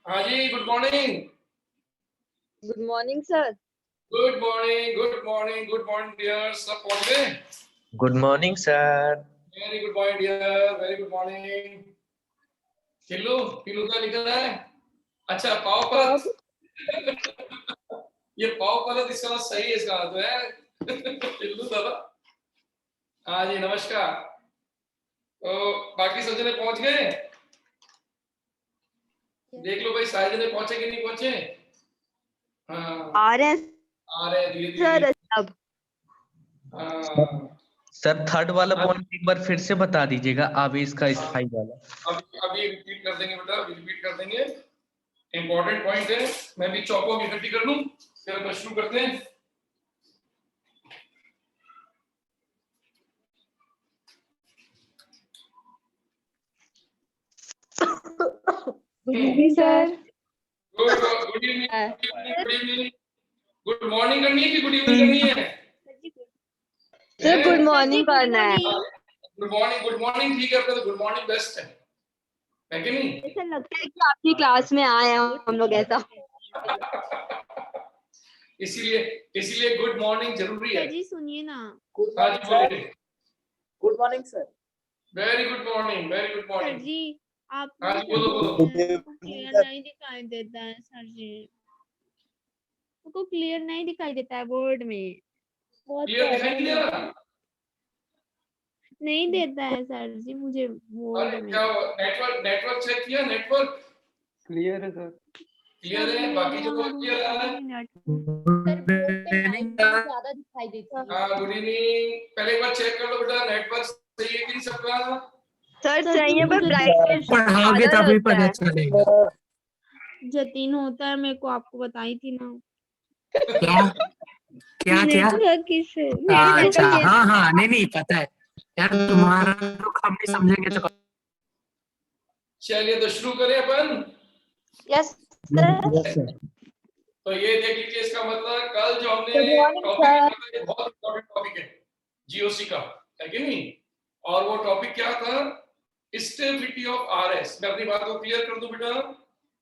हाँ जी, good morning. Good morning sir. Good morning, good morning, good morning dear. सब पहुंच गए? Good morning sir. Very good morning dear, very good morning. Killu Killu क्या लिख रहा है? अच्छा, पाव परत। ये पाव परत इसका मतलब सही है, इसका तो है। किल्लू दादा। हाँ जी, नमस्कार। तो बाकी सब जने पहुंच गए? देख लो भाई, सारे जने पहुंचे कि नहीं पहुंचे? हाँ, आ रहे हैं आ रहे हैं धीरे सर धीरे। अब। हाँ, सर थर्ड वाला पॉइंट एक बार फिर से बता दीजिएगा, आवेश का स्थाई वाला। अभी रिपीट कर देंगे बेटा, अभी रिपीट कर देंगे। इंपॉर्टेंट पॉइंट है। मैं भी चौकों की इकट्ठी कर लूं, फिर अपन शुरू करते हैं। Good evening sir. Good evening, good evening. Good morning करनी है कि गुड इवनिंग करनी है? सर गुड मॉर्निंग करना है। गुड मॉर्निंग ठीक है, अपना तो गुड मॉर्निंग बेस्ट है कि नहीं? ऐसा लगता है कि आपकी क्लास में आए हैं हम लोग ऐसा। इसीलिए इसीलिए गुड मॉर्निंग जरूरी है। जी सुनिए ना। हाँ जी, बोलिए। Good morning sir. Very good morning, very good sir morning. जी आप हाँ जी, बोलो बोलो। क्लियर नहीं दिखाई देता है सर जी, को क्लियर नहीं दिखाई देता है बोर्ड में। बहुत क्लियर दिखाई नहीं दे प्रॉब्लम रहा? नहीं देता है सर जी मुझे बोर्ड अरे में। क्या नेटवर्क नेटवर्क चेक किया? नेटवर्क क्लियर है सर। क्लियर है, बाकी जो लोग क्लियर आ रहा है। सर बोर्ड पे लाइन ज्यादा दिखाई देती है। हाँ, गुड इवनिंग। पहले एक बार चेक कर लो बेटा, नेटवर्क सही है कि नहीं सबका? सर सही है पर ब्राइटनेस पढ़ाओगे ज्यादा तभी लगता पता है। चलेगा। जतीन होता है, मेरे को आपको बताई थी ना। क्या क्या क्या? Network issue. अच्छा, हाँ हाँ, नहीं नहीं पता है यार, तुम्हारा दुख हम नहीं समझेंगे तो। चलिए तो शुरू करें अपन। Yes sir. तो ये देख लीजिए, इसका मतलब कल जो हमने गुड मॉर्निंग टॉपिक सर। लिखा था, ये बहुत इंपॉर्टेंट टॉपिक है जीओसी का, है कि नहीं? और वो टॉपिक क्या था? Stability of RS. मैं अपनी बात को क्लियर कर दूं बेटा,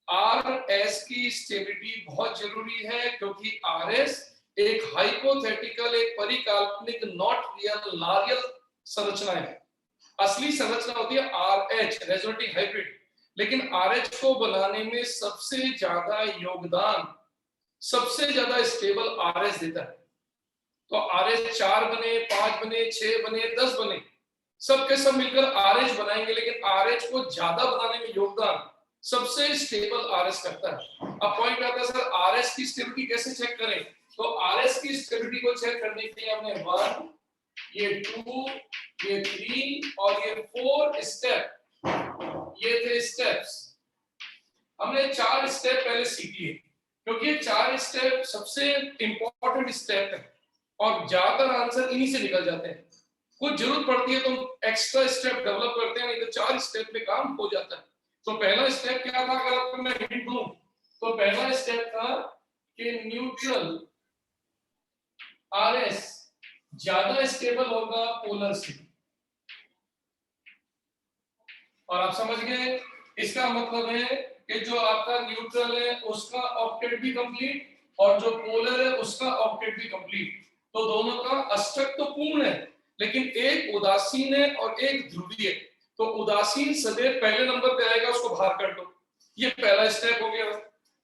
आरएस की स्टेबिलिटी बहुत जरूरी है, क्योंकि आरएस एक हाइपोथेटिकल, एक परिकल्पनिक, नॉट रियल, नारियल संरचना है। असली संरचना होती है आरएच, रेजोनेटिंग हाइब्रिड। लेकिन आरएच को बनाने में सबसे ज्यादा योगदान, सबसे ज्यादा स्टेबल आरएस देता है। तो आरएस 4 बने, 5 बने, 6 बने, 10 बने, सबके सब मिलकर आरएच बनाएंगे, लेकिन आरएच को ज्यादा बनाने में योगदान सबसे स्टेबल आरएस करता है। अब पॉइंट आता है, सर आरएस की स्टेबिलिटी कैसे चेक करें? तो आरएस की स्टेबिलिटी को चेक करने के लिए हमने 1, ये 2, ये 3 और ये 4 स्टेप, ये थे स्टेप्स। हमने 4 स्टेप पहले सीख लिए, क्योंकि ये 4 स्टेप सबसे इंपॉर्टेंट स्टेप है और ज्यादातर आंसर इन्हीं से निकल जाते हैं। कुछ जरूरत पड़ती है तो एक्स्ट्रा स्टेप डेवलप करते हैं, नहीं तो 4 स्टेप में काम हो जाता है। तो पहला स्टेप क्या था, अगर आपको मैं हिंट दूं तो पहला स्टेप था कि न्यूट्रल आरएस ज्यादा स्टेबल होगा पोलर से। और आप समझ गए, इसका मतलब है कि जो आपका न्यूट्रल है उसका ऑक्टेट भी कंप्लीट और जो पोलर है उसका ऑक्टेट भी कंप्लीट। तो दोनों का अष्टक तो पूर्ण है, लेकिन एक उदासीन है और एक ध्रुवीय है। तो उदासीन सदैव पहले नंबर पे आएगा, उसको बाहर कर दो। ये पहला स्टेप हो गया।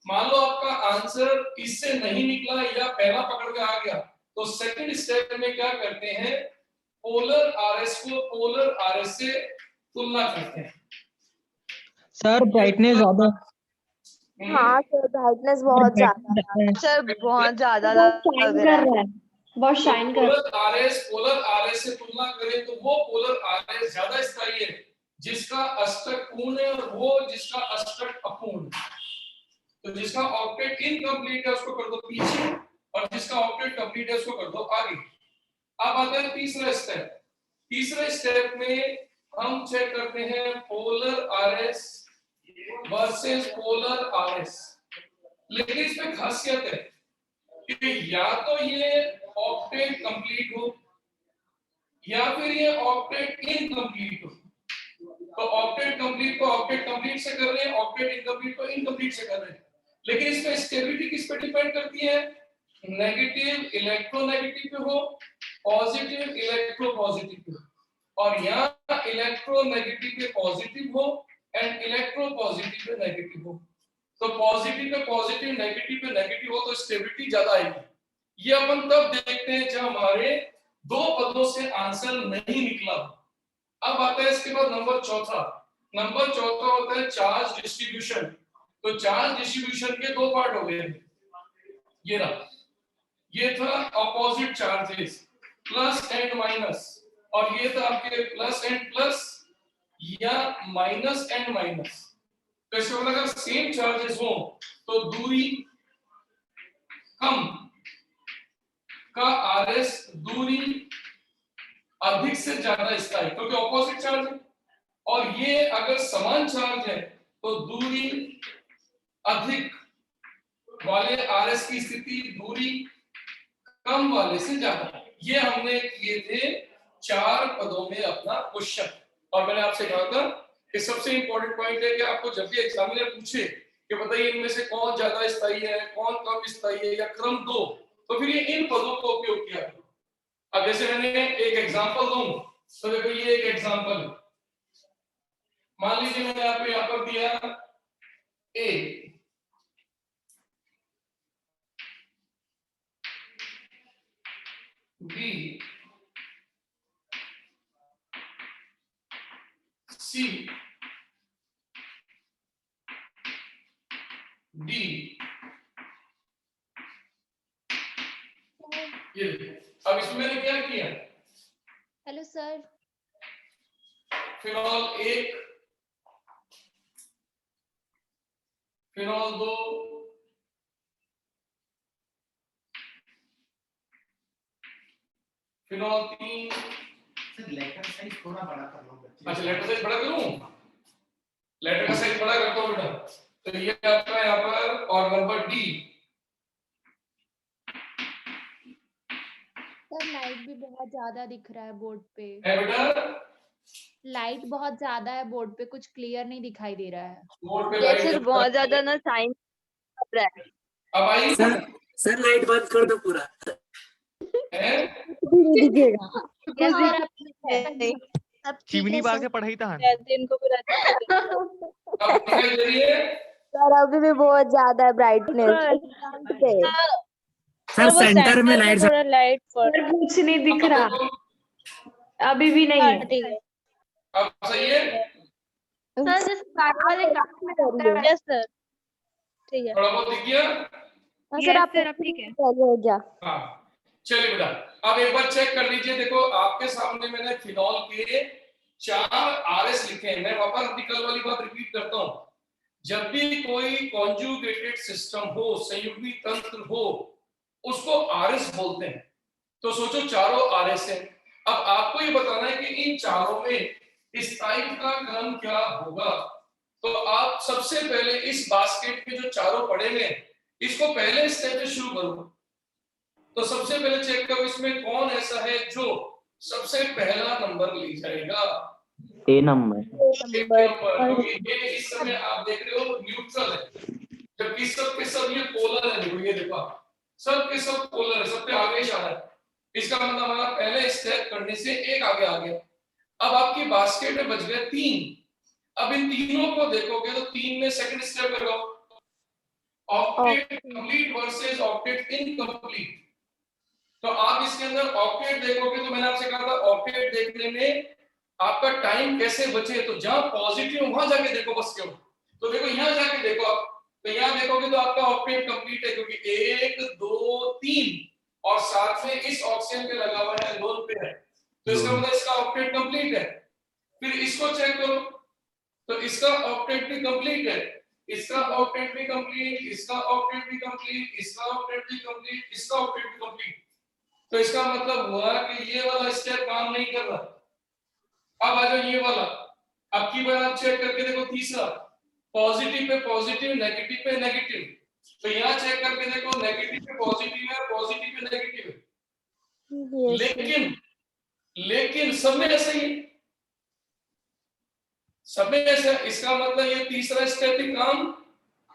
मान लो आपका आंसर इससे नहीं निकला या पहला पकड़ के आ गया, तो सेकंड स्टेप में क्या करते हैं, पोलर आरएस को पोलर आरएस से तुलना करते हैं। सर ब्राइटनेस ज्यादा। हाँ सर ब्राइटनेस बहुत ज्यादा है सर, बहुत ज्यादा लग रहा है। बहुत शाइन कर पोलर आरएस से तुलना करें तो वो पोलर आरएस ज्यादा स्थायी है जिसका अष्टक पूर्ण है, और वो जिसका अष्टक अपूर्ण है। तो जिसका ऑक्टेट इनकम्प्लीट है उसको कर दो पीछे, और जिसका ऑक्टेट कंप्लीट है उसको कर दो आगे। अब आता है तीसरा स्टेप। तीसरे स्टेप में हम चेक करते हैं polar RS versus polar RS. लेकिन इसमें खासियत है कि या तो ये ऑक्टेट कंप्लीट हो या फिर ये ऑक्टेट इनकम्प्लीट हो। तो ऑक्टेट कंप्लीट को ऑक्टेट कंप्लीट से कर रहे हैं, ऑक्टेट इनकम्प्लीट को इनकम्प्लीट से कर रहे हैं। लेकिन इसमें स्टेबिलिटी किस पे डिपेंड करती है? नेगेटिव इलेक्ट्रोनेगेटिव पे हो, पॉजिटिव इलेक्ट्रोपॉजिटिव पे हो। और यहाँ इलेक्ट्रोनेगेटिव पे पॉजिटिव हो एंड इलेक्ट्रोपॉजिटिव पे नेगेटिव हो। तो पॉजिटिव पे पॉजिटिव, नेगेटिव पे नेगेटिव हो तो स्टेबिलिटी ज्यादा आएगी। ये अपन तब देखते हैं जब हमारे दो पदों से आंसर नहीं निकला। अब आता है इसके बाद नंबर चौथा। नंबर चौथा होता है चार्ज डिस्ट्रीब्यूशन। तो चार्ज डिस्ट्रीब्यूशन के दो पार्ट हो गए। ये रहा, ये था opposite charges plus and minus, और ये था आपके प्लस एंड प्लस या माइनस एंड माइनस। तो इसका मतलब अगर सेम चार्जेस हो तो दूरी कम का आरएस दूरी अधिक से ज्यादा इसका है, क्योंकि ऑपोजिट चार्ज है। और ये अगर समान चार्ज है तो दूरी अधिक वाले आरएस की स्थिति दूरी कम वाले से ज्यादा। ये हमने किए थे 4 पदों में अपना क्वेश्चन। और मैंने आपसे कहा था कि सबसे इंपॉर्टेंट पॉइंट है कि आपको जब भी एग्जामिनर पूछे कि बताइए इनमें से कौन ज्यादा स्थायी है, कौन कम स्थायी है या क्रम दो, तो फिर ये इन पदों का उपयोग किया। अब जैसे मैंने एक एग्जांपल दूं, तो देखो ये एक एग्जांपल, मान लीजिए मैंने आपको यहाँ पर दिया ए, बी, सी, डी, ये अब इसमें मैंने क्या किया? Hello sir. Phenol 1, phenol 2, phenol 3। Letter size थोड़ा बड़ा कर लो बच्चे। अच्छा लेटर साइज बड़ा करूं? लेटर का साइज बड़ा करता हूं बेटा। तो ये आपका यहाँ पर, और नंबर डी। सर लाइट भी बहुत ज्यादा दिख रहा है बोर्ड पे। है बेटा, लाइट बहुत ज्यादा है बोर्ड पे, कुछ क्लियर नहीं दिखाई दे रहा है। बोर्ड पे जैसे लाइट बहुत ज्यादा ना साइन कर रहा है। अब आई सर लाइट बंद कर दो पूरा। है। नहीं दिखेगा। यस सर, सब चिमनी बार के पढ़ाई था इनको भी अब दिखाई दे रही है? सर अभी भी बहुत ज्यादा है ब्राइटनेस। सर सेंटर में लाइट थोड़ा लाइट पर कुछ नहीं दिख अब रहा, देखो, अभी भी नहीं है। ठीक है अब सही है? सर जैसे कार्ड वाले काम यस सर ठीक है। थोड़ा बहुत दिख गया? सर आप सर अब ठीक है। पहले हो गया। हाँ चलिए बेटा, अब एक बार चेक कर लीजिए। देखो आपके सामने मैंने फिनॉल के 4 आरएस लिखे हैं। मैं वापस अपनी कल वाली बात रिपीट करता हूं, जब भी कोई कॉन्जुगेटेड सिस्टम हो, संयुग्मी तंत्र हो, उसको आरएस बोलते हैं। तो सोचो चारों आरएस हैं। अब आपको ये बताना है कि इन चारों में स्थायित्व का क्रम क्या होगा। तो आप सबसे पहले इस बास्केट में जो चारों पड़े हुए हैं, इसको पहले स्टेप से शुरू करो। तो सबसे पहले चेक करो इसमें कौन ऐसा है जो सबसे पहला नंबर ले जाएगा। ए नंबर। क्योंकि ये इस समय आप देख रहे हो न्यूट्रल है, जबकि सब के सब ये पोलर है। देखो ये देखो, सब के सब पोलर है, सब पे आगे जा रहा है। इसका मतलब हमारा पहले स्टेप करने से एक आगे आ गया। अब आपकी बास्केट में बच गए 3। अब इन तीनों को देखोगे तो 3 में सेकंड स्टेप लगाओ, octet complete versus octet incomplete. तो आप इसके अंदर ऑक्टेट देखोगे तो मैंने आपसे कहा था ऑक्टेट देखने में आपका टाइम कैसे बचे। तो जहां पॉजिटिव वहां जाके देखो बस क्यों। तो देखो यहां जाके देखो आप, तो यहां देखोगे तो आपका ऑक्टेट कंप्लीट है, क्योंकि 1 2 3 और साथ में इस ऑक्सीजन पे लगा हुआ है, लोन पे है। तो इसका मतलब इसका ऑक्टेट कंप्लीट है। फिर इसको चेक करो तो इसका ऑक्टेट भी कंप्लीट है, इसका ऑक्टेट भी कंप्लीट, इसका ऑक्टेट भी कंप्लीट, इसका ऑक्टेट भी कंप्लीट, इसका ऑक्टेट भी कंप्लीट। तो इसका मतलब हुआ कि ये वाला स्टेप काम नहीं कर रहा। अब आ जाओ ये वाला। अब की बार आप चेक करके देखो तीसरा, पॉजिटिव पे पॉजिटिव, नेगेटिव पे नेगेटिव। तो यहाँ चेक करके देखो नेगेटिव पे पॉजिटिव है, पॉजिटिव पे नेगेटिव है। लेकिन सब में ऐसा ही है, सब में ऐसा, इसका मतलब ये तीसरा स्टेप ही काम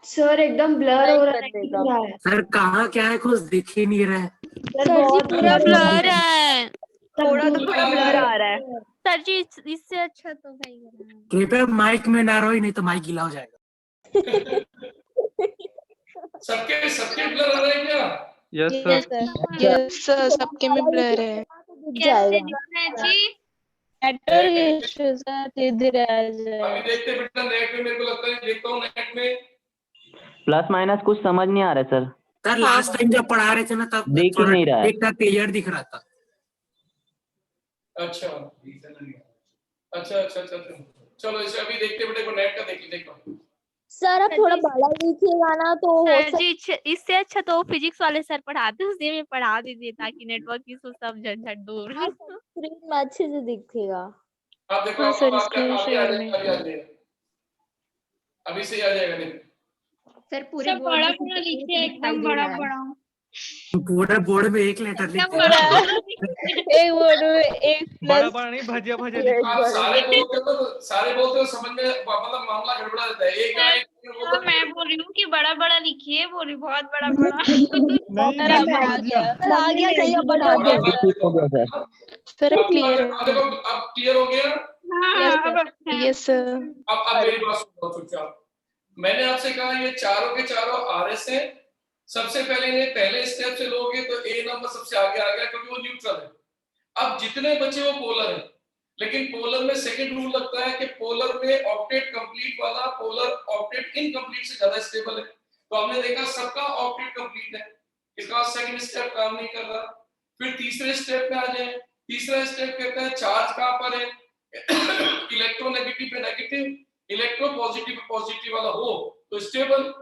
सर एकदम ब्लर हो रहा कर देगा। है सर कहाँ क्या है कुछ दिख ही नहीं रहा है। सर सर जी बहुत पूरा blur हो रहा ब्लर है। थोड़ा तो थोड़ा ब्लर आ रहा है। सर जी इससे अच्छा तो भाई कृपया माइक में ना रोई, नहीं तो माइक गीला हो जाएगा। सबके सबके ब्लर आ रहा है क्या? यस सर यस सर, सबके में ब्लर है। दिख जाएगा। नेटवर्क इश्यूज धीरे आ अभी जाए। देखते हैं बेटा नेट में, मेरे को लगता है देखता हूँ नेट में। प्लस माइनस कुछ समझ नहीं आ रहा है सर। सर लास्ट टाइम जब पढ़ा रहे थे ना तब दिख ही थोड़ा नहीं रहा है। ठीक ठाक क्लियर दिख रहा था। अच्छा अच्छा अच्छा अच्छा अच्छा। चलो इसे अभी देखते बेटे को नेट का देखिए देखो। सर आप थोड़ा बड़ा लिखिएगा ना तो हो सर जी इससे अच्छा तो फिजिक्स वाले सर पढ़ाते उसी में पढ़ा दीजिए ताकि नेटवर्क इशू सब झंझट दूर। स्क्रीन में अच्छे से दिखेगा। आप देखो हाँ अब सर, आप स्क्रीन अभी आ शेयर जाएगा, में। अभी आ जाएगा, अभी से आ जाएगा देखो। सर पूरे बोर्ड बड़ा में बड़ा लिखिए, दिखाई एकदम दे बड़ा रहा है। बड़ा। पूरे बोर्ड में एक लेटर लिख एकदम बड़ा एक वर्ड में एक बड़ा प्लस बड़ा नहीं, भजिया भजिया Yes, लिखो। आप बड़ा सारे बोलते हो तो सारे बोलते हो समझ में मतलब मामला गड़बड़ा रहता है। एक सर, बोलता है मैं बोल रही हूँ कि बड़ा बड़ा लिखिए, बोल रही बहुत बड़ा बड़ा। नहीं, सर भजिया आ भजिया। सर आ गया सही अब बढ़ा दिया सर। ठीक हो गया सर। सर अब क्लियर देखो अब क्लियर हो गया। Yes, sir. है। Yes sir. अब मेरी बात सुनो चुपचाप। मैंने आपसे कहा ये चारों के चारों आरएस हैं। सबसे पहले इन्हें पहले स्टेप से लोगे तो ए नंबर सबसे आगे आ गया क्योंकि वो न्यूट्रल है। अब जितने बचे वो पोलर है, लेकिन पोलर में सेकंड रूल लगता है कि पोलर में ऑक्टेट कंप्लीट वाला पोलर ऑक्टेट इनकम्प्लीट से ज्यादा स्टेबल है। तो हमने देखा सबका ऑक्टेट कंप्लीट है, इसका सेकंड स्टेप काम नहीं कर रहा। फिर तीसरे स्टेप पे आ जाए। तीसरा स्टेप कहता है चार्ज कहां पर है, इलेक्ट्रोनेगेटिव पे negative, electro positive pay positive वाला हो तो स्टेबल।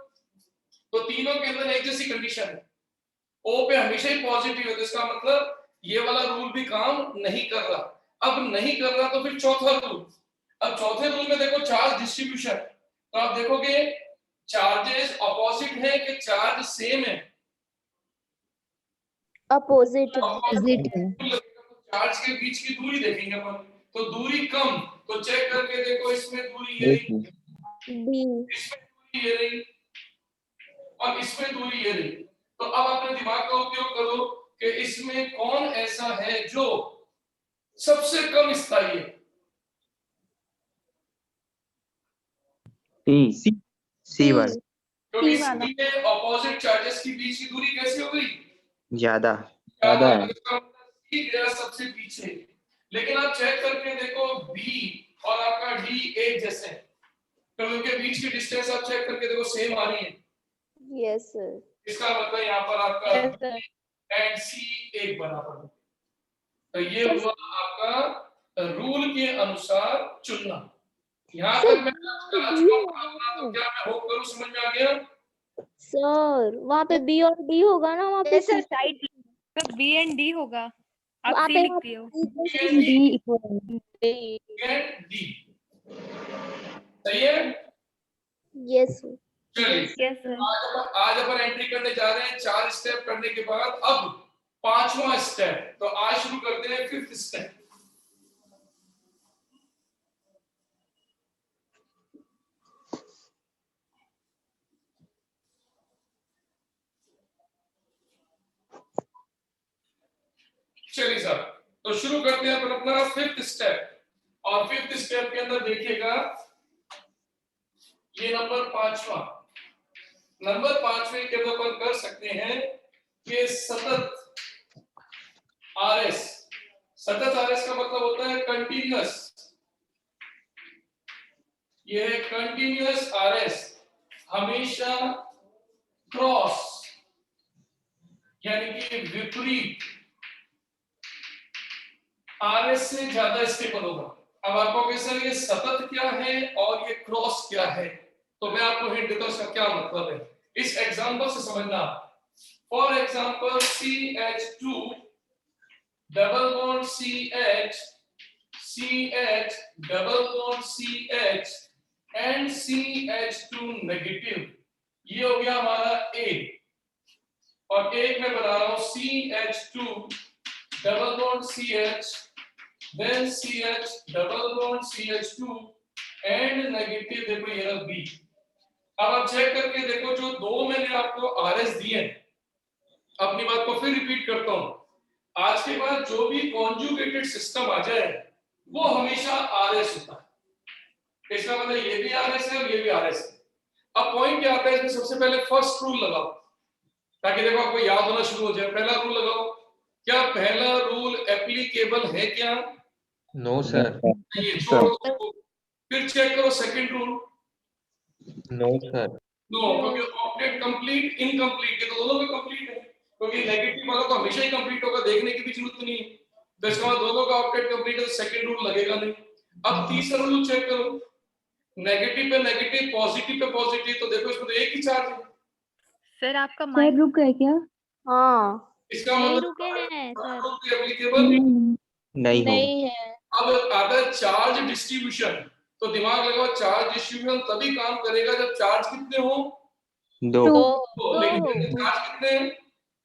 तो तीनों के अंदर एक जैसी कंडीशन है, ओ पे हमेशा ही पॉजिटिव है, तो इसका मतलब ये वाला रूल भी काम नहीं कर रहा। अब नहीं कर रहा तो फिर चौथा रूल। अब चौथे रूल में देखो चार्ज डिस्ट्रीब्यूशन, तो आप देखोगे चार्जेस अपोजिट है कि चार्ज सेम है। अपोजिट चार्ज के बीच की दूरी देखेंगे अपन, तो दूरी कम, तो चेक करके देखो इसमें दूरी ये रही, डी इसमें दूरी ये रही और इसमें दूरी ये रही। तो अब अपने दिमाग का उपयोग करो कि इसमें कौन ऐसा है जो सबसे कम स्थायी है। सी वाला क्योंकि इसमें अपोजिट चार्जेस के बीच की दूरी कैसी हो गई, ज्यादा है। सी गया सबसे पीछे, लेकिन आप चेक करके देखो बी और आपका डी एक जैसे हैं, तो उनके बीच की डिस्टेंस आप चेक करके देखो सेम आ रही है। Yes sir. इसका मतलब यहाँ पर आपका एंड सी एक बराबर है। तो ये हुआ आपका रूल के अनुसार चुनना। यहाँ तक मैं तो क्या मैं होप करूँ समझ में आ गया। सर वहाँ पे बी और डी होगा ना, वहाँ पे sir side B and D होगा, आप वहाँ सी पे लिखती हो। डी सही है। Yes sir. चलिए यस सर। आज अपन एंट्री करने जा रहे हैं 4 स्टेप करने के बाद अब 5वां स्टेप। तो आज शुरू करते हैं 5th स्टेप। चलिए सर, तो शुरू करते हैं अपन अपना 5th स्टेप। और 5th स्टेप के अंदर देखिएगा ये नंबर 5वां, नंबर 5वें के अपन कर सकते हैं कि सतत आरएस। सतत आरएस का मतलब होता है कंटीन्यूअस। ये है कंटीन्यूअस आरएस, हमेशा क्रॉस यानी कि विपरीत आरएस से ज्यादा स्टेबल होगा। अब आपको सर ये सतत क्या है और ये क्रॉस क्या है, तो मैं आपको हिंट देता हूं इसका क्या मतलब है। इस एग्जांपल से समझना। For example CH2 double bond CH, CH double bond CH and CH2 negative, ये हो गया हमारा A। और एक मैं बना रहा हूं CH2 double bond CH, then CH double bond CH2 and negative देखो ये रहा बी। अब आप चेक करके देखो जो दो मैंने आपको आरएस दिए हैं, अपनी बात को फिर रिपीट करता हूं, आज के बाद जो भी कॉन्जुगेटेड सिस्टम आ जाए वो हमेशा आरएस होता है। इसका मतलब ये भी आरएस है और ये भी आरएस है। अब पॉइंट क्या आता है इसमें, सबसे पहले फर्स्ट रूल लगाओ ताकि देखो आपको याद होना शुरू हो जाए। पहला रूल लगाओ। क्या पहला रूल एप्लीकेबल है क्या? No sir. ये छोड़ दो। फिर चेक करो second rule. No sir. No, क्योंकि ऑक्टेट कंप्लीट इनकम्प्लीट ये तो दोनों में कंप्लीट है, क्योंकि नेगेटिव वाला तो हमेशा ही कंप्लीट होगा, देखने की भी जरूरत नहीं है। तो इसका मतलब दोनों का ऑक्टेट कंप्लीट है तो सेकंड रूल लगेगा नहीं। अब तीसरा रूल चेक करो, नेगेटिव पे नेगेटिव, पॉजिटिव पे पॉजिटिव, तो देखो इसमें तो एक ही चार्ज है। सर आपका सर माइक रुक गए क्या? हाँ इसका नहीं मतलब रुके हैं सर। एप्लीकेबल नहीं होगा। नहीं है। अब आता है चार्ज डिस्ट्रीब्यूशन, तो दिमाग लगाओ, चार्ज डिस्ट्रीब्यूशन तभी काम करेगा जब चार्ज कितने हो? दो। दो। तो लेकिन चार्ज कितने हैं?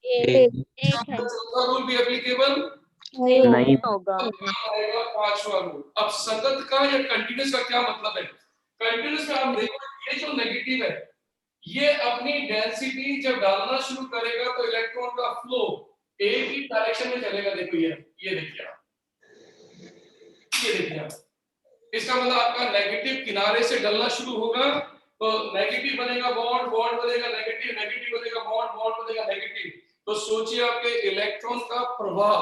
एक। एक है। चौथा रूल भी एप्लीकेबल नहीं होगा। आएगा, पांचवा रूल। अब सतत का या कंटीन्यूअस का क्या मतलब है? कंटीन्यूअस में आप देखो ये जो नेगेटिव है ये अपनी डेंसिटी जब डालना शुरू करेगा तो इलेक्ट्रॉन का फ्लो एक ही डायरेक्शन में चलेगा। देखो ये देखिए आप, ये देखिए आप, इसका मतलब आपका नेगेटिव किनारे से डलना शुरू होगा तो नेगेटिव बनेगा बॉन्ड, बॉन्ड बनेगा नेगेटिव, नेगेटिव बनेगा बॉन्ड, बॉन्ड बनेगा नेगेटिव। तो सोचिए आपके इलेक्ट्रॉन का प्रवाह,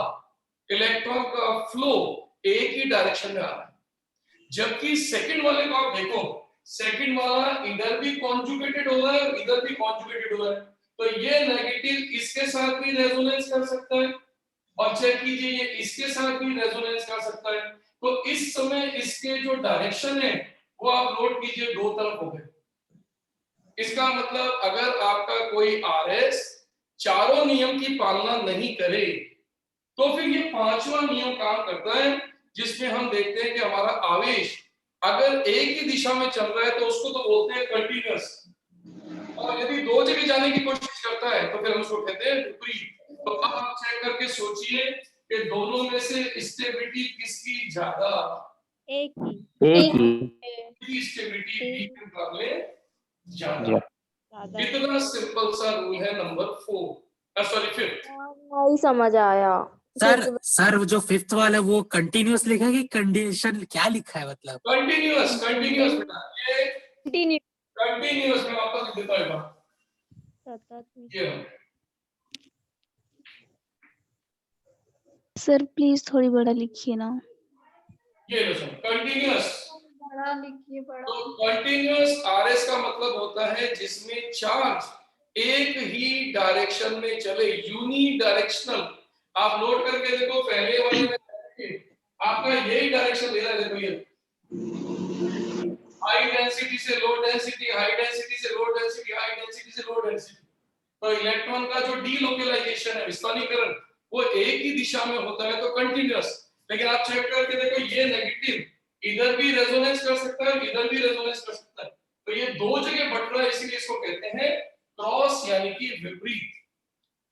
इलेक्ट्रॉन का फ्लो एक ही डायरेक्शन में आ रहा है। जबकि सेकंड वाले को आप देखो, सेकंड वाला इधर भी कॉन्जुगेटेड हो रहा है और इधर भी कॉन्जुगेटेड हो रहा है, तो ये नेगेटिव इसके साथ भी रेजोनेंस कर सकता है और चेक कीजिए ये इसके साथ भी रेजोनेंस कर सकता है। तो इस समय इसके जो डायरेक्शन है वो आप नोट कीजिए, दो तरफ हो गए। इसका मतलब अगर आपका कोई आरएस चारों नियम की पालना नहीं करे तो फिर ये पांचवा नियम काम करता है, जिसमें हम देखते हैं कि हमारा आवेश अगर एक ही दिशा में चल रहा है तो उसको तो बोलते हैं कंटीन्यूअस, और यदि दो जगह जाने की कोशिश करता है तो फिर हम उसको कहते हैं विपरीत। तो अब आप चेक करके सोचिए कि दोनों में से स्टेबिलिटी किसकी ज्यादा? एक ही। एक ही। स्टेबिलिटी बी के मुकाबले ज्यादा। ज्यादा। इतना सिंपल सा रूल है नंबर 4, सॉरी 5th। नहीं समझ आया। सर जो फिफ्थ वाला वो कंटिन्यूअस लिखा है कि कंडीशन क्या लिखा है मतलब? कंटीन्यूअस, कंटीन्यूअस बेटा, ये कंटिन्यू कंटीन्यूअस में वापस लिख देता है। सतत में। ये सर प्लीज थोड़ी बड़ा लिखिए ना। ये लो सुन, कंटीन्यूअस। बड़ा लिखिए बड़ा। तो कंटीन्यूअस आरएस का मतलब होता है जिसमें चार्ज एक ही डायरेक्शन में चले, यूनी डायरेक्शनल। आप नोट करके देखो पहले वाले में आपका यही डायरेक्शन ले रहा है। देखो ये हाई डेंसिटी से लो डेंसिटी, हाई डेंसिटी से लो डेंसिटी, हाई डेंसिटी से लो डेंसिटी। तो इलेक्ट्रॉन का जो डीलोकलाइजेशन है, विस्थानीकरण, वो एक ही दिशा में होता है तो कंटीन्यूअस। लेकिन आप चेक करके देखो ये नेगेटिव इधर भी रेजोनेंस कर सकता है, इधर भी रेजोनेंस कर सकता है, तो ये दो जगह बढ़ रहा है, इसीलिए इसको कहते हैं क्रॉस यानी कि विपरीत।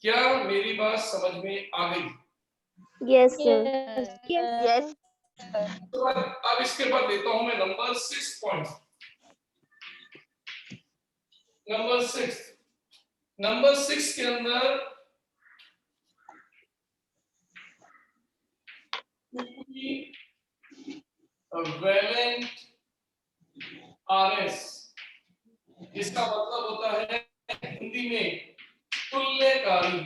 क्या मेरी बात समझ में आ गई? Yes yes. तो अब इसके बाद लेता हूं मैं नंबर 6 पॉइंट। नंबर 6 के अंदर वैलेंट आरएस, जिसका मतलब होता है हिंदी में तुल्यकारी,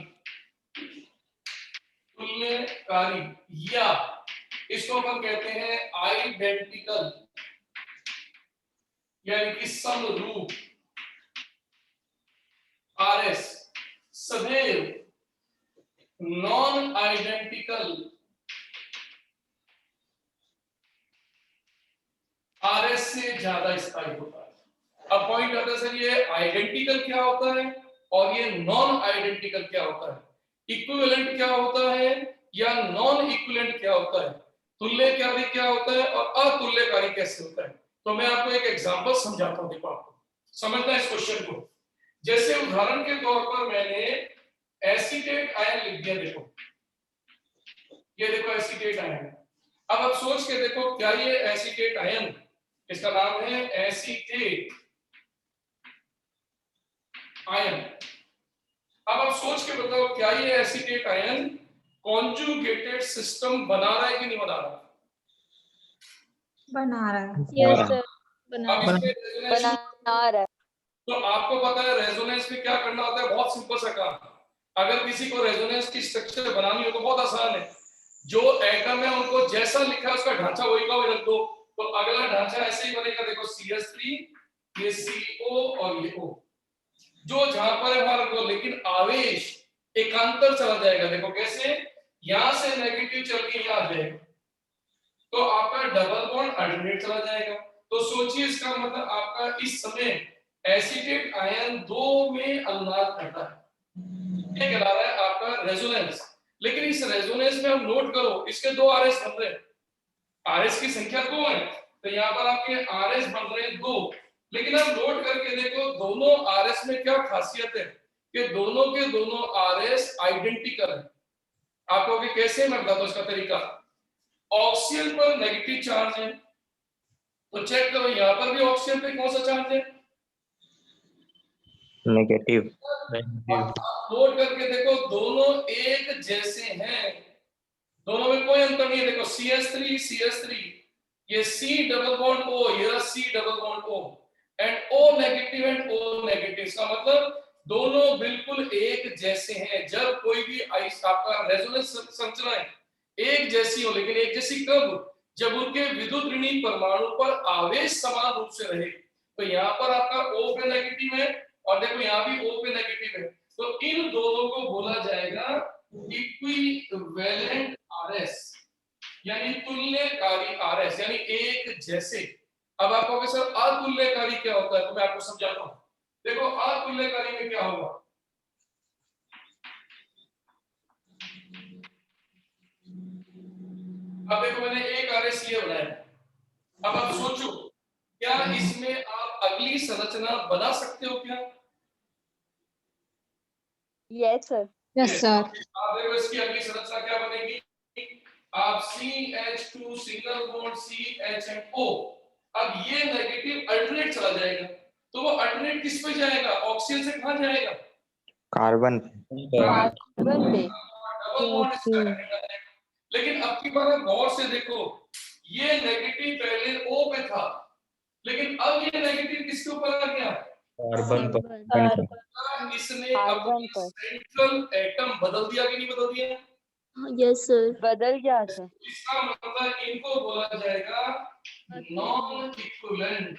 तुल्यकारी, या इसको हम कहते हैं आइडेंटिकल यानी कि समरूप आरएस सदैव नॉन आइडेंटिकल आरएस से ज्यादा स्थायी होता है। अब पॉइंट आता है सर ये आइडेंटिकल क्या होता है और ये नॉन आइडेंटिकल क्या होता है, इक्विवेलेंट क्या होता है या नॉन इक्विवेलेंट क्या होता है, तुल्यकारी क्या होता है और अतुल्यकारी कैसे होता है। तो मैं आपको एक एग्जांपल समझाता हूं, देखो आपको समझना है इस क्वेश्चन को। जैसे उदाहरण के तौर पर मैंने एसीटेट आयन लिख दिया, देखो ये देखो एसीटेट आयन। अब आप सोच के देखो क्या ये एसीटेट आयन इसका नाम है एसीटेट आयन। अब आप सोच के बताओ क्या ये एसीटेट आयन कॉन्जुगेटेड सिस्टम बना रहा है कि नहीं बना रहा? बना रहा है। यस सर, बना अब इसमें रेजोनेंस बना रहा है। तो आपको पता है रेजोनेंस में क्या करना होता है, बहुत सिंपल सा काम। अगर किसी को रेजोनेंस की स्ट्रक्चर बनानी हो तो बहुत आसान है, जो एटम है उनको जैसा लिखा है उसका ढांचा वही का वही रख दो, तो अगला ढांचा ऐसे ही बनेगा। देखो CH3, ये CO और ये O, जो जहां पर है वहां रख दो, लेकिन आवेश एकांतर चला जाएगा। देखो कैसे, यहां से नेगेटिव चल के यहां आ जाएगा, तो आपका डबल बॉन्ड अल्टरनेट चला जाएगा। तो सोचिए इसका मतलब आपका इस समय एसीटेट आयन 2 में अनुनाद करता है, ये कहला रहा है आपका रेजोनेंस। लेकिन इस रेजोनेंस में हम नोट करो इसके 2 आरएस बन रहे हैं, आरएस की संख्या 2 है, तो यहाँ पर आपके आरएस बन रहे हैं 2। लेकिन आप नोट करके देखो दोनों आरएस में क्या खासियत है कि दोनों के दोनों आरएस आइडेंटिकल है। आप कहोगे कैसे, मैं बताता हूं इसका तरीका। ऑक्सीजन पर नेगेटिव चार्ज है, तो चेक करो यहाँ पर भी ऑक्सीजन पे कौन सा चार्ज है, नेगेटिव। नोट करके देखो दोनों एक जैसे हैं, दोनों में कोई अंतर नहीं है। देखो CH3 CH3, ये C डबल बॉन्ड O, ये C double bond O, and O negative and O negative. इसका मतलब दोनों बिल्कुल एक जैसे हैं। जब कोई भी आपका रेजोनेंस संरचनाएं एक जैसी हो, लेकिन एक जैसी कब, जब उनके विद्युत ऋणी परमाणु पर आवेश समान रूप से रहे। तो यहाँ पर आपका O पे नेगेटिव है और देखो यहाँ भी O पे नेगेटिव है, तो इन दोनों को बोला जाएगा इक्विवेलेंट आरएस, यानी तुल्यकारी आरएस, यानी एक जैसे। अब आप कहोगे सर अतुल्यकारी क्या होता है, तो मैं आपको समझाता हूं। देखो अतुल्यकारी में क्या होगा, अब देखो मैंने एक आरएस ये बनाया, अब आप सोचो क्या इसमें आप अगली संरचना बना सकते हो क्या? Yes sir. Yes sir. आप देखो इसकी अगली संरचना क्या बनेगी, आप CH2 single bond CH and O। अब ये नेगेटिव अल्टरनेट चला जाएगा, तो वो अल्टरनेट किस पे जाएगा, ऑक्सीजन से कहां जाएगा, कार्बन। कार्बन पे। डबल बॉन्ड इसका हटेगा। लेकिन अब की बार गौर से देखो, ये नेगेटिव पहले O पे था, लेकिन अब ये नेगेटिव किसके ऊपर आ गया, कार्बन पर। इसने कार्बन अपनी पर। सेंट्रल एटम बदल दिया कि नहीं बदल दिया? Yes sir. बदल गया सर। इसका मतलब इनको बोला जाएगा नॉन इक्विवेलेंट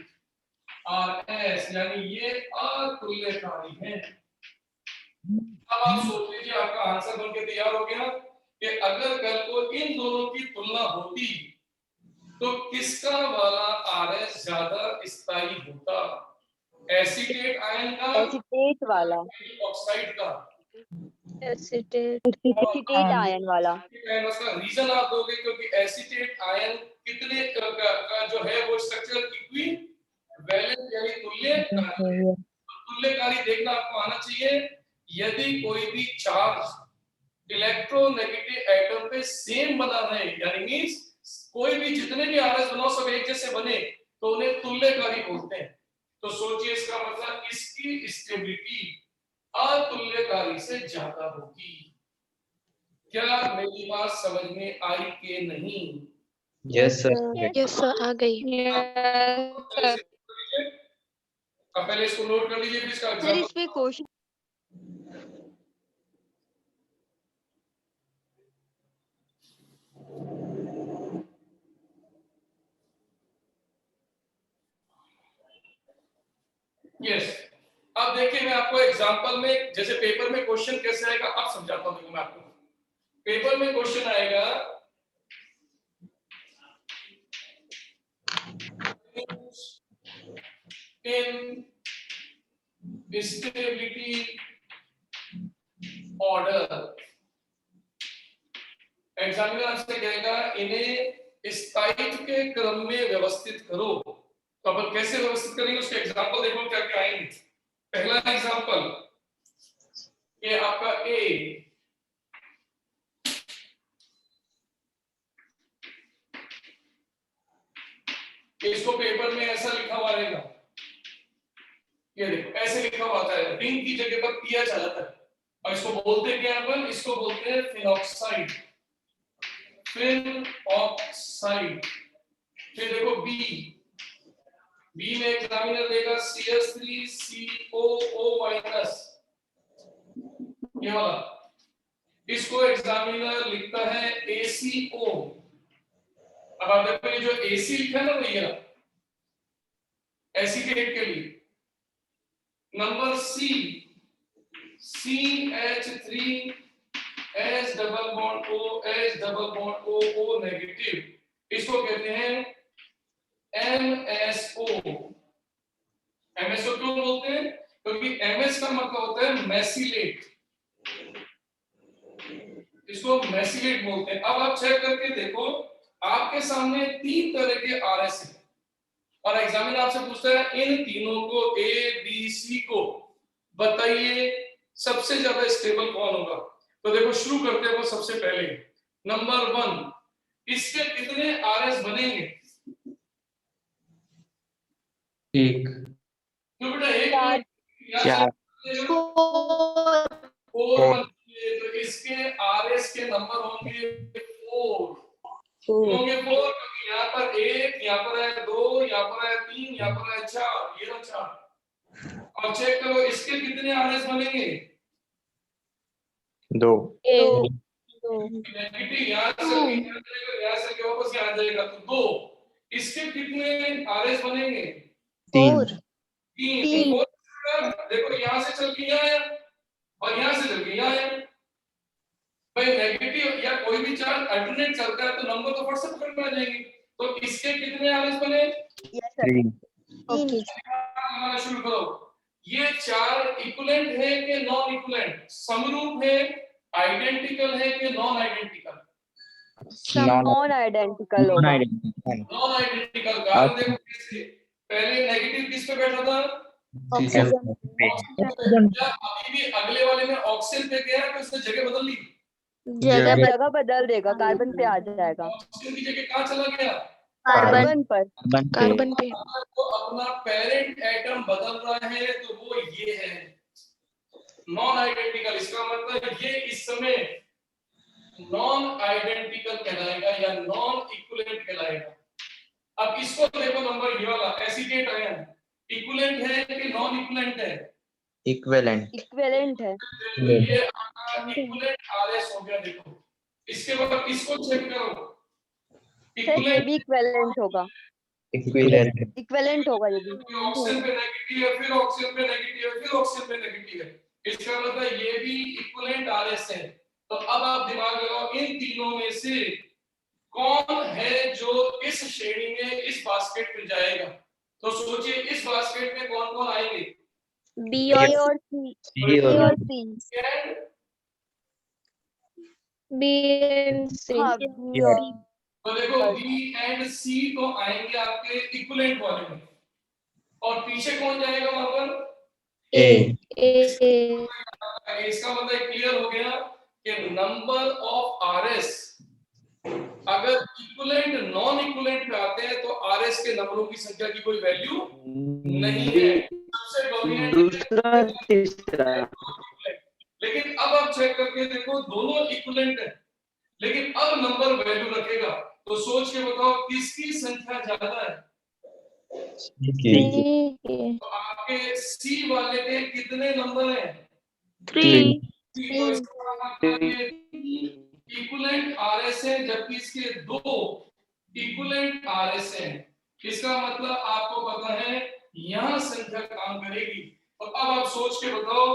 आरएस, यानी ये अतुल्यकारी है। अब आप सोच लीजिए आपका आंसर बनके तैयार हो गया कि अगर कल को इन दोनों की तुलना होती तो किसका वाला आरएस ज्यादा स्थायी होता, एसीटेट आयन का, एसीटेट वाला। ऑक्साइड का? एसीटेट आयन वाला। उसका रीजन आप दोगे क्योंकि एसीटेट आयन कितने का जो है वो स्ट्रक्चर इक्विवेलेंट यानी तुल्यकारी है। तुल्यकारी देखना आपको आना चाहिए। यदि कोई भी चार्ज इलेक्ट्रोनेगेटिव एटम पे सेम बना रहे, यानी मींस कोई भी जितने भी आरएस बनाओ सब एक जैसे बने, तो उन्हें तुल्यकारी बोलते हैं। तो सोचिए इसका मतलब इसकी स्टेबिलिटी अतुल्यकारी से ज्यादा होगी। क्या मेरी बात समझ में आई कि नहीं? Yes sir. यस सर, आ गई। अब पहले इसको नोट कर लीजिए, फिर इसका सर एग्जांपल। इसमें क्वेश्चन यस, अब देखिए मैं आपको एग्जांपल में, जैसे पेपर में क्वेश्चन कैसे आएगा अब समझाता हूं। देखो मैं आपको, पेपर में क्वेश्चन आएगा इन स्टेबिलिटी ऑर्डर, एग्जामिनर आपसे कहेगा इन्हें स्थायित्व के क्रम में व्यवस्थित करो। तो अपन कैसे व्यवस्थित करेंगे उसके एग्जांपल देखो क्या क्या आएंगे। पहला एग्जांपल ये आपका ए, इसको पेपर में ऐसा लिखा हुआ रहेगा, ये देखो ऐसे लिखा हुआ आता है, रिंग की जगह पर पीएच आ जाता है। और इसको बोलते क्या है अपन, इसको बोलते हैं फिनॉक्साइड, फिनॉक्साइड। फिर देखो बी में एग्जामिनर देगा CH3COO-, ये वाला, इसको एग्जामिनर लिखता है ACO। अब आप देखो ये जो AC लिखा है ना भैया एसीटेट के लिए, number CH3H double bond OH double bond OO negative, इसको कहते हैं MSO। MSO क्यों बोलते हैं, क्योंकि MS का मतलब होता है मैसिलेट, इसको मैसिलेट बोलते हैं। अब आप चेक करके देखो, आपके सामने 3 तरह के RS हैं और एग्जामिनर आपसे पूछता है इन तीनों को ABC को बताइए सबसे ज्यादा स्टेबल कौन होगा। तो देखो शुरू करते हैं सबसे पहले नंबर 1, इसके कितने RS बनेंगे? एक। तो बेटा एक चार। 4 तो इसके RS के नंबर होंगे 4 होंगे 4, क्योंकि यहाँ पर 1, यहाँ पर है 2, यहाँ पर है 3, यहाँ पर है 4, ये 4। और चेक करो इसके कितने RS बनेंगे? 2। नेगेटिव यहाँ से वापस यहाँ आ जाएगा तो 2। इसके कितने RS बनेंगे? 3। 3। देखो यहाँ से चल के यहाँ आया और यहाँ से चल के यहाँ आया। भाई नेगेटिव या कोई भी चार्ज अल्टरनेट चलता है तो नंबर तो फट से पकड़ में आ जाएंगे। तो इसके कितने RS बने? 3। लगाना शुरू करो। ये 4 इक्विवेलेंट है कि नॉन इक्विवेलेंट, समरूप है, आइडेंटिकल है कि नॉन आइडेंटिकल? नॉन आइडेंटिकल होगा। Non identical. कारण देखो कैसे, पहले नेगेटिव किस पे बैठा था? ऑक्सीजन। अभी भी अगले वाले में ऑक्सीजन पे गया तो उसने जगह बदल ली, जगह बदल देगा, कार्बन पे आ जाएगा। ऑक्सीजन की जगह कहाँ चला गया? कार्बन पर। कार्बन पे। तो अपना पेरेंट एटम बदल रहा है तो वो ये है नॉन आइडेंटिकल। इसका मतलब ये इस समय नॉन आइडेंटिकल कहलाएगा या नॉन इक्विवेलेंट कहलाएगा। अब इसको देखो नंबर ये वाला एसीटेट आयन इक्विवेलेंट है कि नॉन इक्विवेलेंट है? इक्विवेलेंट। इक्विवेलेंट है। ये आपका इक्विवेलेंट RS हो गया। देखो इसके बाद इसको चेक करो, सर ये भी इक्विवेलेंट होगा। इक्विवेलेंट। इक्विवेलेंट होगा ये भी। ऑक्सीजन पे नेगेटिव है, फिर ऑक्सीजन पे नेगेटिव है, फिर ऑक्सीजन पे नेगेटिव है, इसका मतलब ये भी इक्विवेलेंट RS है। तो अब आप दिमाग लगाओ इन तीनों में से कौन है जो इस श्रेणी में इस बास्केट में जाएगा। तो सोचिए इस बास्केट में कौन कौन आएंगे? बी और सी। सी और बी एंड सी। हाँ, बी और तो देखो B एंड C तो आएंगे आपके इक्विवेलेंट वाले में, और पीछे कौन जाएगा वहां पर? ए। इसका मतलब क्लियर हो गया कि नंबर ऑफ RS अगर इक्विवेलेंट नॉन इक्विवेलेंट पे आते हैं तो RS के नंबरों की संख्या की कोई वैल्यू नहीं है। सबसे डोमिनेंट दूसरा तीसरा। लेकिन अब आप चेक करके देखो दोनों इक्विवेलेंट है, लेकिन अब नंबर वैल्यू रखेगा तो सोच के बताओ किसकी संख्या ज्यादा है? तो आपके C वाले के कितने नंबर हैं? 3। इक्विवेलेंट RS है जबकि इसके 2 इक्विवेलेंट RS हैं। इसका मतलब आपको पता है यहाँ संख्या काम करेगी। तो अब आप सोच के बताओ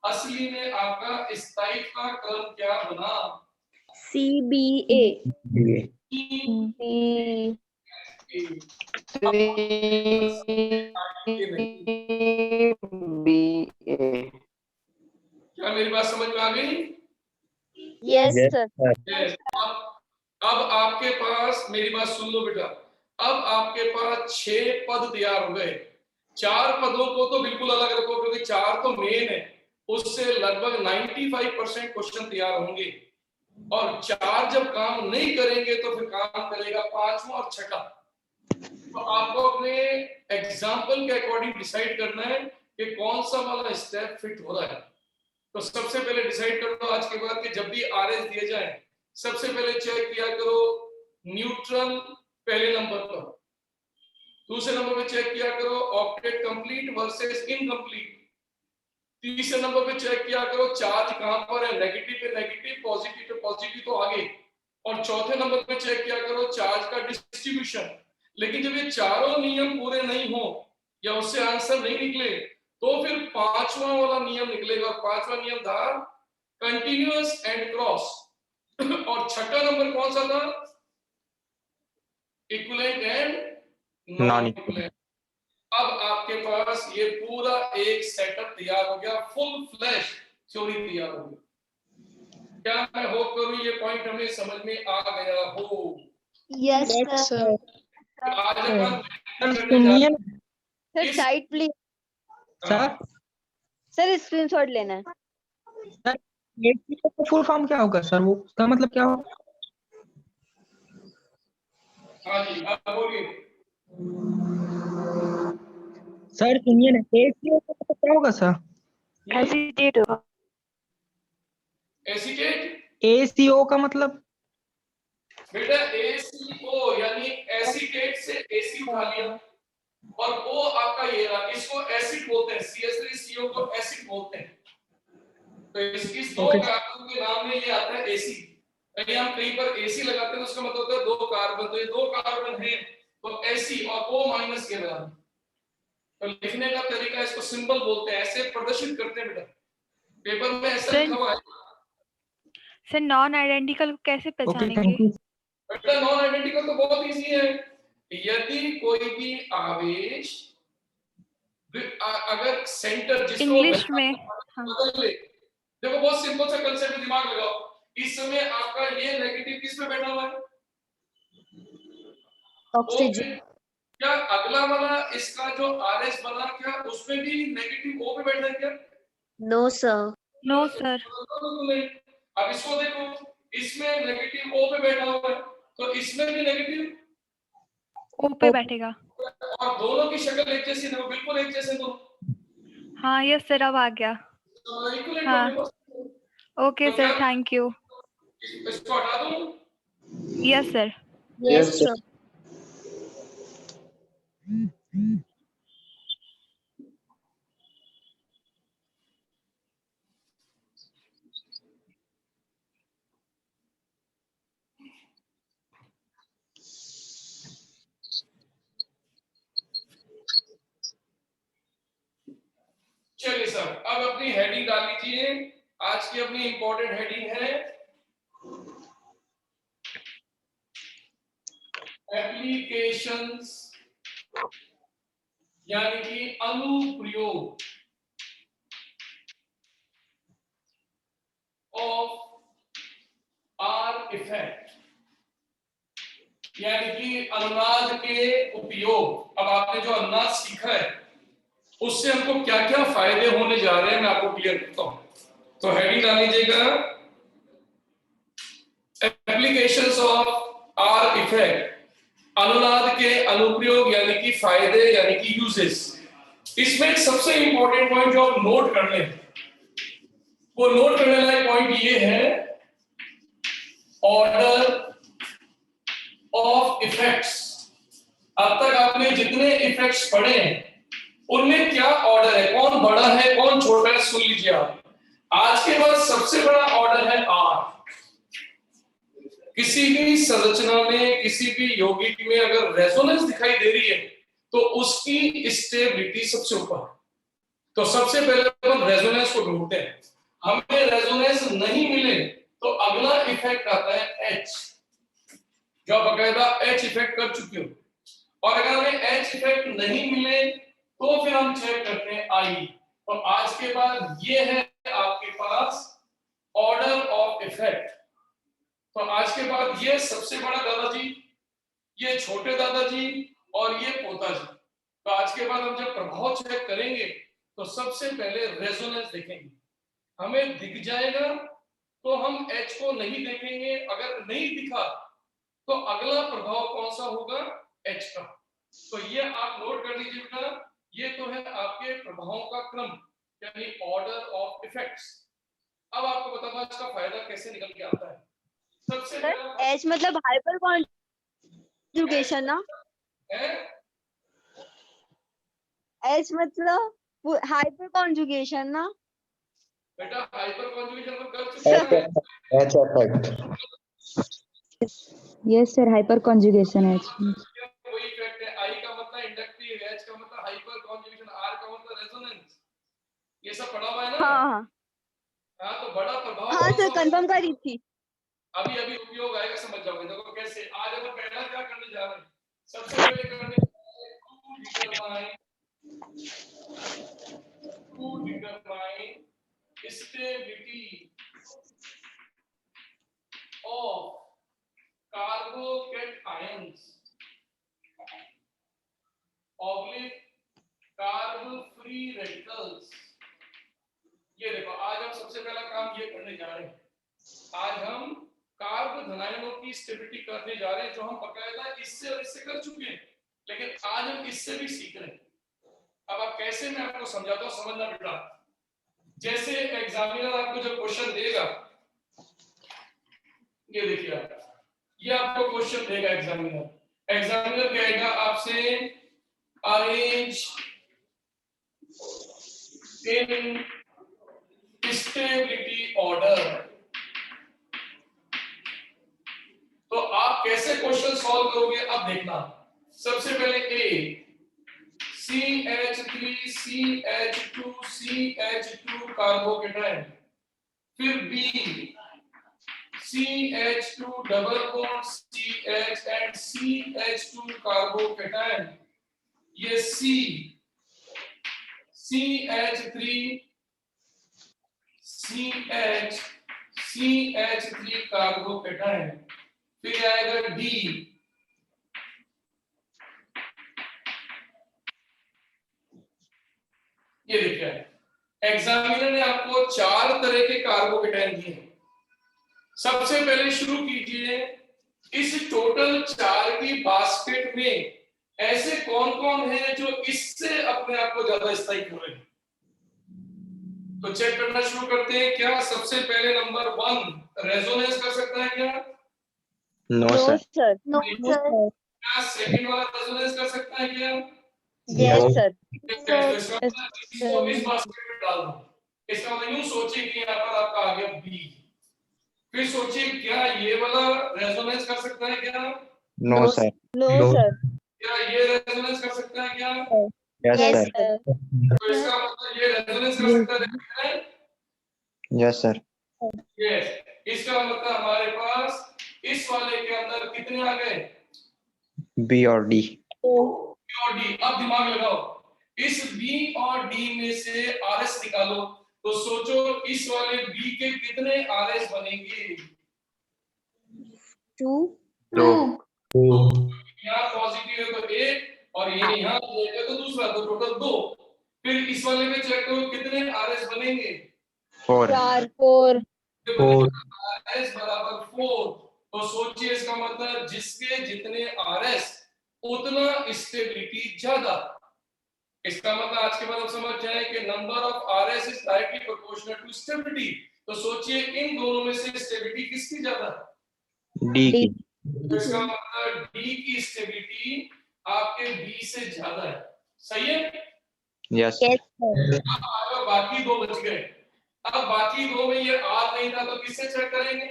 असली में आपका स्थायित्व का क्रम क्या बना? CBA। क्या मेरी बात समझ में आ गई? Yes sir. Yes. अब आपके पास मेरी बात सुन लो बेटा, अब आपके पास 6 पद तैयार हो गए। 4 पदों को तो बिल्कुल अलग रखो क्योंकि 4 तो मेन है, उससे लगभग 95% क्वेश्चन तैयार होंगे। और 4 जब काम नहीं करेंगे तो फिर काम करेगा 5वां और 6ठा। तो आपको अपने एग्जाम्पल के अकॉर्डिंग डिसाइड करना है कि कौन सा वाला स्टेप फिट हो रहा है। तो सबसे पहले डिसाइड कर लो आज के बाद कि जब भी आरएस दिए जाए सबसे पहले चेक किया करो न्यूट्रल पहले नंबर पर, दूसरे नंबर पे चेक किया करो ऑक्टेट कंप्लीट वर्सेस इनकम्प्लीट, तीसरे नंबर पे चेक किया करो चार्ज कहां पर है, नेगेटिव पे नेगेटिव, पॉजिटिव पे पॉजिटिव तो आगे, और चौथे नंबर पे चेक किया करो चार्ज का डिस्ट्रीब्यूशन। लेकिन जब ये चारों नियम पूरे नहीं हो या उससे आंसर नहीं निकले तो फिर पांचवा वाला नियम निकलेगा। पांचवा नियम था कंटिन्यूअस एंड क्रॉस और छठा नंबर कौन सा था? Equivalent and non equivalent. अब आपके पास ये पूरा एक सेटअप तैयार हो गया, फुल फ्लैश थ्योरी तैयार हो गया। क्या मैं होप करूं ये पॉइंट हमें समझ में आ गया हो? Yes Yes, sir. sir. आज अपन सुनिए sir side please. Sir, sir screenshot लेना है। ACO का फुल फॉर्म क्या होगा सर? वो उसका मतलब क्या होगा? हाँ जी आप बोलिए। सर सुनिए ना, ACO का मतलब क्या होगा सर? Hesitate होगा. एसीटेट ACO का मतलब? बेटा ACO यानी एसीटेट से एसी उठा लिया और O आपका ये रहा, इसको एसिड बोलते हैं, CH3CO को एसिड बोलते हैं। तो इस दो कार्बन के नाम में ये आता है एसी। कहीं हम कहीं पर एसी लगाते हैं तो उसका मतलब होता है दो कार्बन, तो ये दो कार्बन है तो एसी और O माइनस के लगा। तो लिखने का तरीका इसको सिंबल बोलते हैं, ऐसे प्रदर्शित करते हैं बेटा पेपर में ऐसा लिखा हुआ है। सर नॉन आइडेंटिकल को कैसे ओके, पहचानेंगे? Thank you. बेटा नॉन आइडेंटिकल तो बहुत इजी है। यदि कोई भी आवेश अगर सेंटर जिसको इंग्लिश में बदल ले, देखो बहुत सिंपल सा कंसेप्ट दिमाग लगाओ। इस समय आपका ये नेगेटिव किस पे बैठा हुआ है? ऑक्सीजन। क्या अगला वाला इसका जो आरएस बना क्या उसमें भी नेगेटिव ओ पे बैठा है क्या? No sir. No sir. अब इसको देखो, इसमें नेगेटिव ओ पे बैठा हुआ है तो इसमें भी नेगेटिव ओ पे बैठेगा। और दोनों की शक्ल एक जैसी है, बिल्कुल एक जैसे दोनों। हाँ यस सर अब आ गया। तो इक्विवेलेंट हाँ। हो गया। ओके तो सर क्या थैंक यू। इसको हटा दूं? Yes sir. Yes sir. चलिए सर अब अपनी हेडिंग डाल लीजिए। आज की अपनी इंपॉर्टेंट हेडिंग है एप्लीकेशंस यानी कि अनुप्रयोग ऑफ आर इफेक्ट, यानी कि अनुनाद के उपयोग। अब आपने जो अनुनाद सीखा है उससे हमको क्या क्या फायदे होने जा रहे हैं मैं आपको क्लियर करता हूं। तो हेडिंग डाल लीजिएगा एप्लीकेशंस ऑफ आर इफेक्ट, अनुनाद के अनुप्रयोग यानी कि फायदे यानी कि यूजेस। इसमें एक सबसे इंपॉर्टेंट पॉइंट जो आप नोट कर लें, वो नोट करने लायक पॉइंट ये है ऑर्डर ऑफ इफेक्ट्स। अब तक आपने जितने इफेक्ट्स पढ़े हैं उनमें क्या ऑर्डर है, कौन बड़ा है कौन छोटा है, सुन लीजिए आप। आज के बाद सबसे बड़ा ऑर्डर है आर। किसी भी संरचना में किसी भी यौगिक में अगर रेजोनेंस दिखाई दे रही है तो उसकी स्टेबिलिटी सबसे ऊपर। तो सबसे पहले अपन रेजोनेंस को ढूंढते हैं। हमें रेजोनेंस नहीं मिले तो अगला इफेक्ट आता है एच, जो बकायदा एच इफेक्ट कर चुके हो। और अगर हमें एच इफेक्ट नहीं मिले तो फिर हम चेक करते हैं आई। तो आज के बाद ये है आपके पास ऑर्डर ऑफ इफेक्ट। तो आज के बाद ये सबसे बड़ा दादाजी, ये छोटे दादाजी और ये पोताजी। तो आज के बाद हम जब प्रभाव चेक करेंगे तो सबसे पहले रेजोनेंस देखेंगे। हमें दिख जाएगा तो हम एच को नहीं देखेंगे, अगर नहीं दिखा तो अगला प्रभाव कौन सा होगा? एच का। तो ये आप नोट कर लीजिए बेटा, ये तो है आपके प्रभावों का क्रम, यानी ऑर्डर ऑफ इफेक्ट्स। अब आपको बताऊंगा इसका फायदा कैसे निकल के आता है। सबसे सर पहला एच मतलब हाइपर कॉन्जुगेशन ना, है एच मतलब हाइपर कॉन्जुगेशन ना। बेटा, हाइपर कॉन्जुगेशन तो कर चुके हैं। H effect. Yes sir, hyper conjugation है। वही इफेक्ट है। आई का मतलब इंडक्टिव, एच का मतलब हाइपर कॉन्जुगेशन, आर का मतलब रेजोनेंस। ये सब पढ़ा हुआ है ना? हाँ हाँ हाँ, तो बड़ा प्रभाव हाँ कौन सर, सा कंफर्म होगा? करी थी। अभी अभी उपयोग आएगा, समझ जाओगे। देखो कैसे। आज हम पहला क्या करने जा रहे हैं, सबसे पहले करने जा रहे हैं to determine stability of carbocations oblique carb free radicals. ये देखो, आज हम सबसे पहला काम ये करने जा रहे हैं। आज हम कार्ब धनायनों की स्टेबिलिटी करने जा रहे हैं, जो हम बकायदा इससे और इससे कर चुके हैं, लेकिन आज हम इससे भी सीख रहे हैं। अब आप कैसे, मैं आपको समझाता हूं, समझना बेटा। जैसे एग्जामिनर आपको जब क्वेश्चन देगा, ये देखिए आप, ये आपको क्वेश्चन देगा एग्जामिनर। एग्जामिनर कहेगा आपसे अरेंज इन स्टेबिलिटी ऑर्डर। तो आप कैसे क्वेश्चन सॉल्व करोगे, अब देखना। सबसे पहले A CH3 CH2 CH2 carbocation, फिर B CH2 double bond CH and CH2 carbocation, ये सी CH3 CH3 कार्बोकेटायन, फिर आएगा डी ये देखिए। एग्जामिनर ने आपको 4 तरह के कार्बोकेटायन दिए। सबसे पहले शुरू कीजिए, इस टोटल 4 की बास्केट में ऐसे कौन कौन है जो इससे अपने आप को ज्यादा स्थायी कर रहे हैं। तो चेक करना शुरू करते हैं। क्या सबसे पहले नंबर 1 रेजोनेंस कर सकता है क्या? No, no sir. Sir. No sir. क्या सेकंड वाला रेजोनेंस कर सकता है क्या? Yes sir. तो इसको इस बास्केट में डाल दो। इसका मतलब यूं सोचिए कि यहाँ पर आपका आ गया बी। फिर सोचिए, क्या ये वाला रेजोनेंस कर सकता है क्या? No, sir. No sir. क्या ये रेजोनेंस कर सकता है क्या? Yes, yes sir. सर। तो इसका मतलब ये रेजोनेंस कर सकता है। Yes, sir. यस, इसका मतलब हमारे पास इस वाले के अंदर कितने आ गए? B or D. बी और डी। अब दिमाग लगाओ, इस बी और डी में से आरएस निकालो। तो सोचो, इस वाले बी के कितने आरएस बनेंगे? 2 यहाँ पॉजिटिव है तो 1, और ये यहाँ है तो दूसरा, तो टोटल 2। फिर इस वाले में चेक करो कितने आरएस बनेंगे। 4. 4। आरएस बराबर 4। तो सोचिए, इसका मतलब जिसके जितने आरएस उतना स्टेबिलिटी ज्यादा। इसका मतलब आज के बाद हम समझ जाए कि number of RS is directly proportional to stability. तो सोचिए, इन दोनों में से स्टेबिलिटी किसकी ज्यादा? D की. तो इसका मतलब डी की स्टेबिलिटी आपके बी से ज्यादा है। सही है? Yes, sir. अब बाकी 2 बच गए। अब बाकी 2 में ये आर नहीं था, तो किससे चेक करेंगे?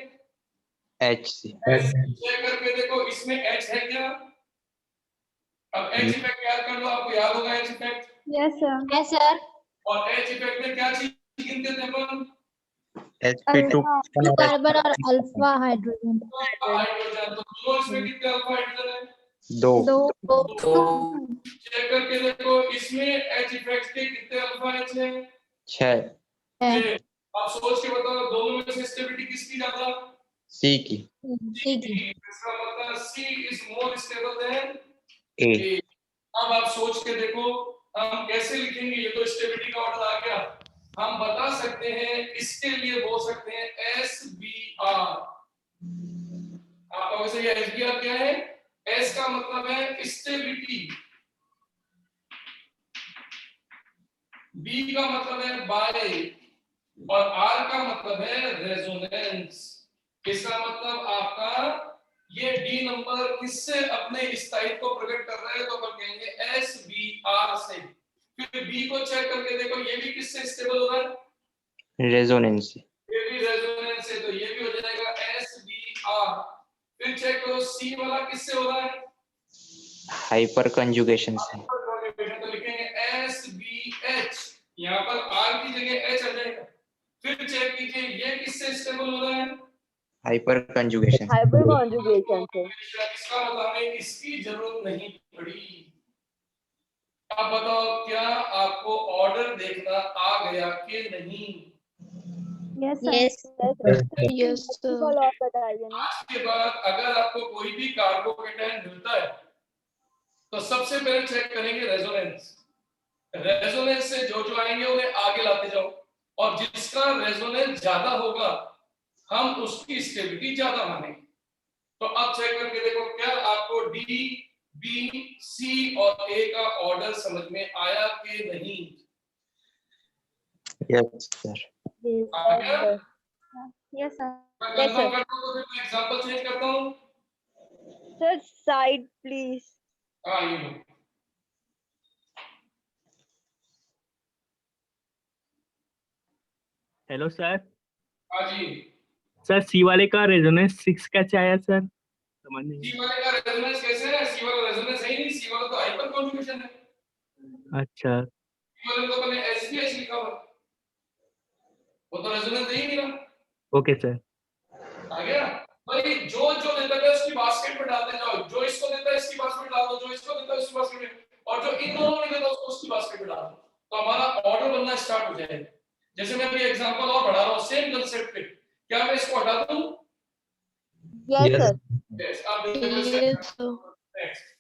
H से. चेक करके देखो, इसमें एच है क्या? अब एच इफेक्ट याद कर लो, आपको याद होगा H effect. Yes sir. Yes sir. और एच इफेक्ट में क्या चीज गिनते थे अपन? Sp2. कार्बन और अल्फा हाइड्रोजन। हाइड्रोजन। तो दोनों इसमें कितने अल्फा हाइड्रोजन है? 2. चेक करके देखो, इसमें एच इफेक्ट के कितने अल्फा एच है? 6. अब सोच के बताओ, दोनों में से स्टेबिलिटी किसकी ज्यादा? C की. C की। इसका मतलब C is more stable then A. A। अब आप सोच के देखो, हम कैसे लिखेंगे? ये तो स्टेबिलिटी का ऑर्डर आ गया। हम बता सकते हैं, इसके लिए बोल सकते हैं SBR। आप कहोगे ये SBR क्या है? S का मतलब है स्टेबिलिटी, बी का मतलब है बाय और आर का मतलब है रेजोनेंस। इसका मतलब आपका ये डी नंबर किससे अपने स्थायित्व को प्रकट कर रहा है, तो अपन कहेंगे एस बी आर से। फिर बी को चेक करके देखो ये भी किससे स्टेबल हो रहा है, रेजोनेंस। ये भी रेजोनेंस से, तो ये भी हो जाएगा एस बी आर। फिर चेक करो सी वाला किससे हो रहा है, हाइपर कंजुगेशन से। तो लिखेंगे एस बी एच, यहाँ पर आर की जगह एच आ जाएगा। फिर चेक कीजिए ये किससे स्टेबल हो रहा है, हाइपर कंजुगेशन। हाइपर कॉन्जुगेशन से। इसका मतलब हमें इसकी जरूरत नहीं पड़ी। अब बताओ क्या आपको ऑर्डर देखना आ गया कि नहीं? Yes, sir. Yes sir. और बताइए ना। इसके बाद अगर आपको कोई भी कार्बोकेटाइन मिलता है तो सबसे पहले चेक करेंगे रेजोनेंस। रेजोनेंस से जो आएंगे उन्हें आगे लाते जाओ, और जिसका रेजोनेंस ज्यादा होगा हम उसकी स्टेबिलिटी ज्यादा मानेंगे। तो अब चेक करके देखो क्या आपको डी बी सी और ए का ऑर्डर समझ में आया कि नहीं? Yes sir. आ गया? Yes, sir. मैं Yes, कंफर्म sir. करता हूं, तो फिर मैं एग्जांपल चेंज करता हूं। Sir side please. हाँ ये लो। Hello sir. हाँ जी, सर सी वाले का रेजोनेंस 6 कैसे आया सर, समझ नहीं। सी वाले का रेजोनेंस कैसे है? सी वाला रेजोनेंस है ही नहीं, सी वाला तो हाइपर कॉन्जुगेशन है। अच्छा सी वाले तो मैंने एसबीएच लिखा हुआ, वो तो रेजोनेंस दे ही नहीं रहा। Okay sir. आ गया भाई, जो जो देता है उसकी बास्केट में डालते जाओ, जो इसको देता है इसकी बास्केट में डाल दो, जो इसको देता है उसकी बास्केट में, और जो इन दोनों में देता है उसको उसकी बास्केट में डाल दो, तो हमारा ऑर्डर बनना स्टार्ट हो जाएगा। जैसे मैं अभी एग्जांपल और बढ़ा रहा हूं सेम कांसेप्ट पे, क्या मैं इसको हटा दूं? Yes sir. यस, आप देखो नेक्स्ट।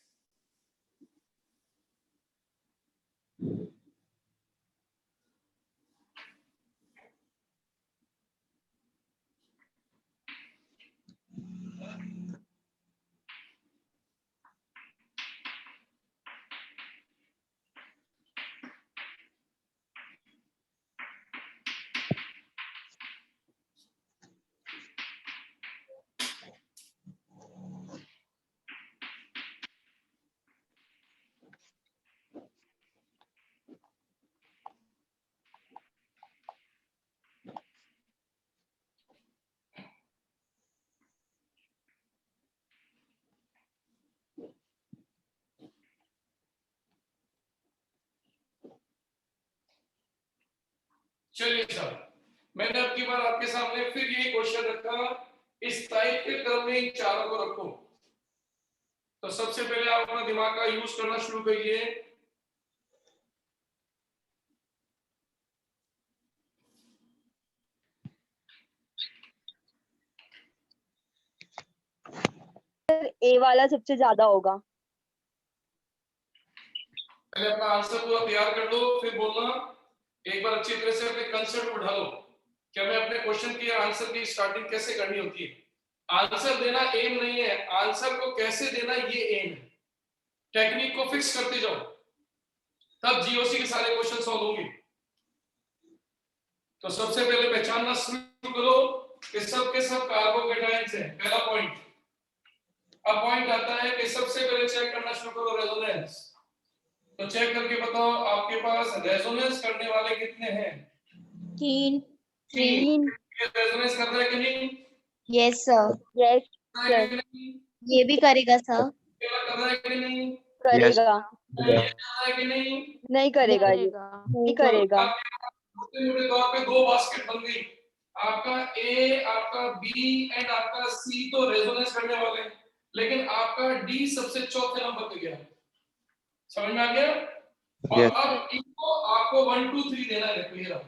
चलिए सर, मैंने अब की बार आपके सामने फिर ये क्वेश्चन रखा, इस टाइप के क्रम में इन चारों को रखो। तो सबसे पहले आप अपना दिमाग का यूज करना शुरू करिए। ए वाला सबसे ज्यादा होगा। पहले अपना आंसर पूरा तैयार कर लो, फिर बोलना। एक बार अच्छी तरह से अपने कंसेप्ट उठा लो, क्या मैं अपने क्वेश्चन की आंसर की स्टार्टिंग कैसे करनी होती है। आंसर देना एम नहीं है, आंसर को कैसे देना ये एम है। टेक्निक को फिक्स करते जाओ, तब जीओसी के सारे क्वेश्चन सॉल्व होंगे। तो सबसे पहले पहचानना शुरू करो कि सब के सब कार्बोकेटाइंस हैं, पहला पॉइंट। अब पॉइंट आता है कि सबसे पहले चेक करना शुरू करो रेजोनेंस। तो चेक करके बताओ आपके पास रेजोनेंस करने वाले कितने हैं? 3. तीन। ये रेजोनेंस कर रहा है कि नहीं? Yes, sir. यस कर रहा है सर। कि नहीं? ये भी करेगा सर. ये कर रहा है कि नहीं? करेगा। ये कर रहा है कि नहीं? नहीं करेगा ये। नहीं करेगा। मोटे तौर पे दो बास्केट बन गई, आपका ए, आपका बी एंड आपका सी तो रेजोनेंस करने वाले हैं, लेकिन आपका डी सबसे चौथे नंबर पे गया। समझ में आ गया? और Yes. अब इनको आपको 1 2 3 देना है, क्लियर है?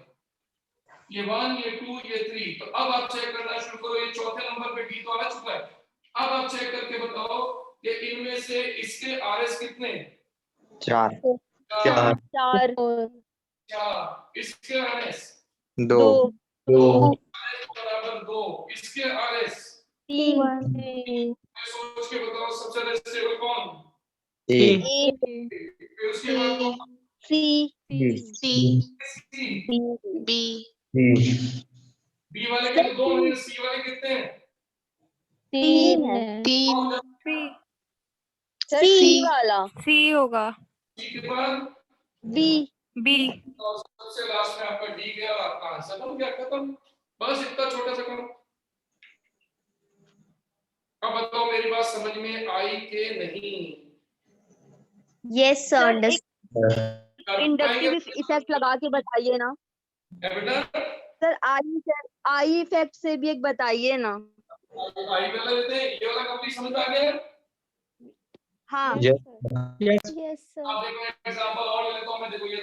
ये 1 ये 2 ये 3। तो अब आप चेक करना शुरू करो, ये चौथे नंबर पे डी तो आ चुका है। अब आप चेक करके बताओ कि इनमें से इसके आरएस कितने हैं? 4 चार। 4 चार। इसके आरएस 2 बराबर 2। इसके आरएस 3 सोच के बताओ सबसे ज्यादा स्टेबल कौन? ए फिर उसके बाद C C सी B बी वाले के तो 2 हैं, सी वाले कितने हैं? 3 है। 3 सी सर C C वाला सी होगा सी के बाद B बी और सबसे लास्ट में आपका डी गया और आपका आंसर बन गया, खत्म। बस इतना छोटा सा करो। अब बताओ मेरी बात समझ में आई कि नहीं? Yes sir sir understand. कर इंडक्टिव पाएंगे इफेक्ट लगा के बताइए ना बेटा? सर। आई इफेक्ट से भी एक बताइए ना। आई वाला लेते हैं, ये वाला कंप्लीट समझ में आ गया? हाँ Yes. Yes sir. अब देखो एग्जांपल और ले लेता हूं मैं, देखो ये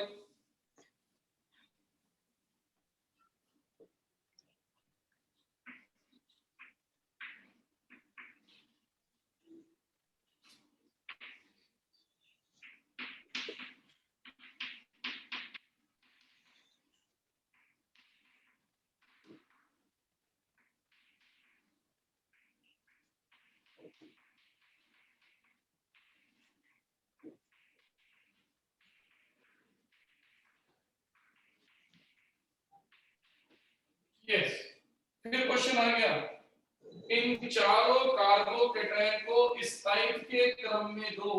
यस। फिर क्वेश्चन आ गया, इन चारों कार्बोकेटायन को इस टाइप के क्रम में दो।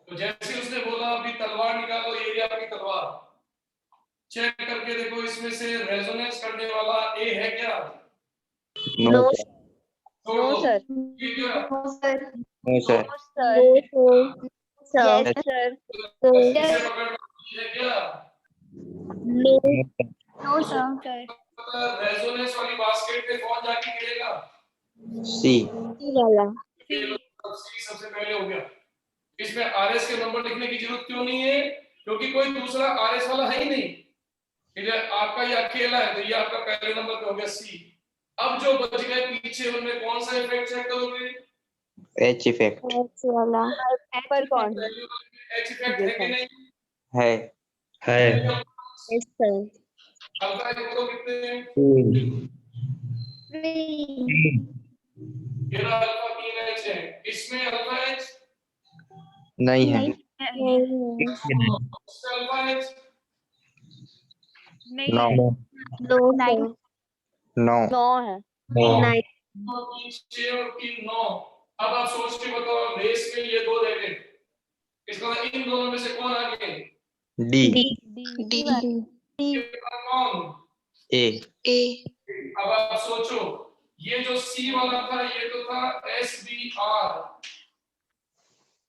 तो जैसे उसने बोला अभी तलवार निकालो, ये रही आपकी तलवार। चेक करके देखो इसमें से रेजोनेंस करने वाला ए है क्या? नो छोड़ नो दो। सर। ये क्या? No sir. No sir sir Sir. Yes sir. इसे पकड़ना ये है क्या? No sir. सर रेजोनेंस वाली बास्केट में कौन जाके गिरेगा? सी वाला ये लो, सी सबसे पहले हो गया। इसमें आरएस के नंबर लिखने की जरूरत क्यों नहीं है? क्योंकि कोई दूसरा आरएस वाला है ही नहीं। इधर आपका ये अकेला है, तो ये आपका पहले नंबर पे हो गया सी। अब जो बच गए पीछे उनमें कौन सा इफेक्ट चेक करोगे? एच इफेक्ट वाला पर कौन है? एच इफेक्ट है कि नहीं? है यस सर। अल्फा देखो कितने हैं? ये अल्फा 3 एच है, इसमें अल्फा एच नहीं है अल्फा एच नहीं नो है No. नो 9 है। छह और 3 9। अब आप सोच के बताओ, रेस में ये 2 रह गए, इसका मतलब इन दोनों में से कौन आ गए? D D. ये कौन? ए A. अब आप सोचो, ये जो सी वाला था ये तो था एस बी आर,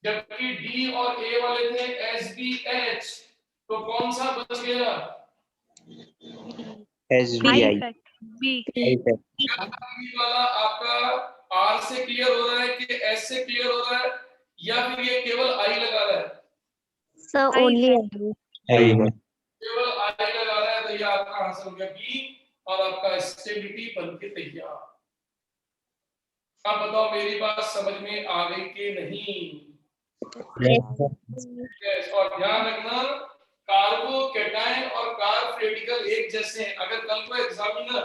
जबकि डी और ए वाले थे एस बी एच। तो कौन सा बच गया? S B I I effect B B वाला आपका आर से क्लियर हो रहा है कि एस से क्लियर हो रहा है, या फिर ये केवल आई लगा रहा है? Sir आई only. इफेक्ट केवल आई लगा रहा है, तो ये आपका आंसर हो गया बी और आपका स्टेबिलिटी बन के तैयार। अब बताओ मेरी बात समझ में आ गई कि नहीं? यस। और ध्यान रखना, कार्बोकेटायन और कार्ब रेडिकल एक जैसे हैं। अगर कल को एग्जामिनर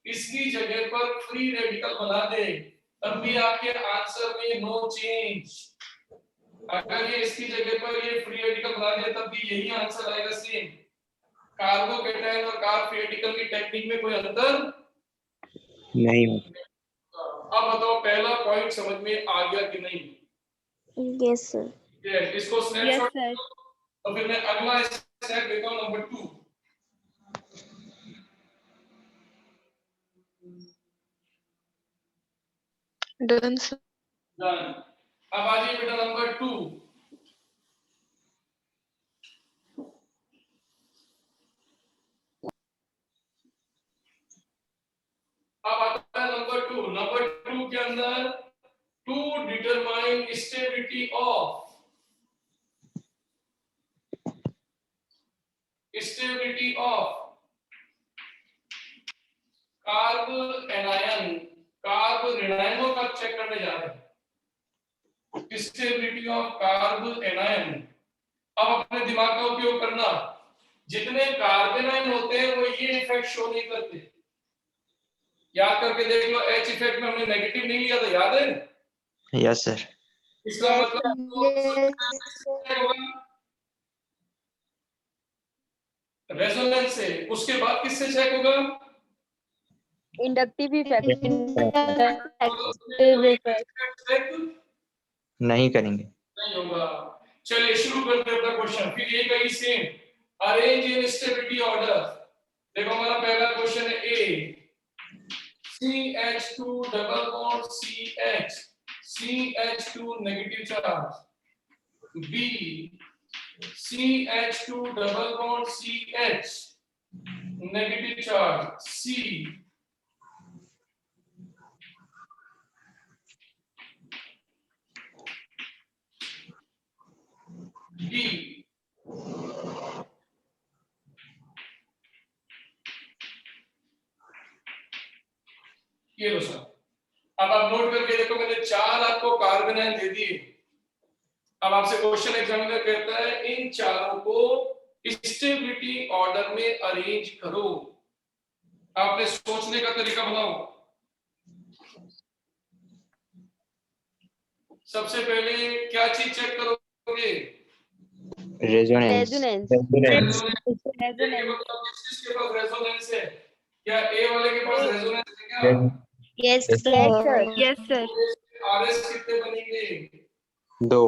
इसकी जगह पर फ्री रेडिकल बना दे तब भी आपके आंसर में नो चेंज। अगर ये इसकी जगह पर ये फ्री रेडिकल बना दे तब भी यही आंसर आएगा सेम। कार्बोकेटायन और कार्ब रेडिकल की टेक्निक में कोई अंतर नहीं अब बताओ पहला पॉइंट समझ में आ गया कि नहीं? Yes sir. यस। इसको यस स्नैपशॉट सर तो फिर मैं अगला स्टेप देता हूं, नंबर 2। Done sir. डन। अब आ जाइए बेटा नंबर 2। अब आता है नंबर 2। नंबर 2 के अंदर to determine stability of carbanion, carb ऋणायनों का चेक करने जा रहे हैं। Stability of carbanion. अब अपने दिमाग का उपयोग करना, जितने कार्बेनाइन होते हैं वो ये इफेक्ट शो नहीं करते। याद करके देख लो, एच इफेक्ट में हमने नेगेटिव नहीं लिया था, याद है? यस सर इसका मतलब होगा रेजोनेंस से, उसके बाद किससे चेक होगा? Inductive effect. चेक नहीं करेंगे। नहीं होगा। चलिए शुरू करते हैं अपना क्वेश्चन। फिर ये कहीं same arrange in stability order. देखो हमारा पहला क्वेश्चन है ए, CH2 double bond CH, CH2 negative charge, B, CH2 double bond CH negative charge, C, D, ये लो सर। अब आप नोट करके देखो, मैंने 4 आपको कार्बन आयन दे दिए। अब आपसे क्वेश्चन एग्जामिनर कहता है इन चारों को स्टेबिलिटी ऑर्डर में अरेंज करो। आपने सोचने का तरीका बनाओ। सबसे पहले क्या चीज चेक करोगे? रेजोनेंस। रेजोनेंस। किसके पास रेजोनेंस है? क्या ए वाले के पास रेजोनेंस है क्या? Yes, Yes, sir. sir. Yes, sir. RS कितने बनेंगे? 2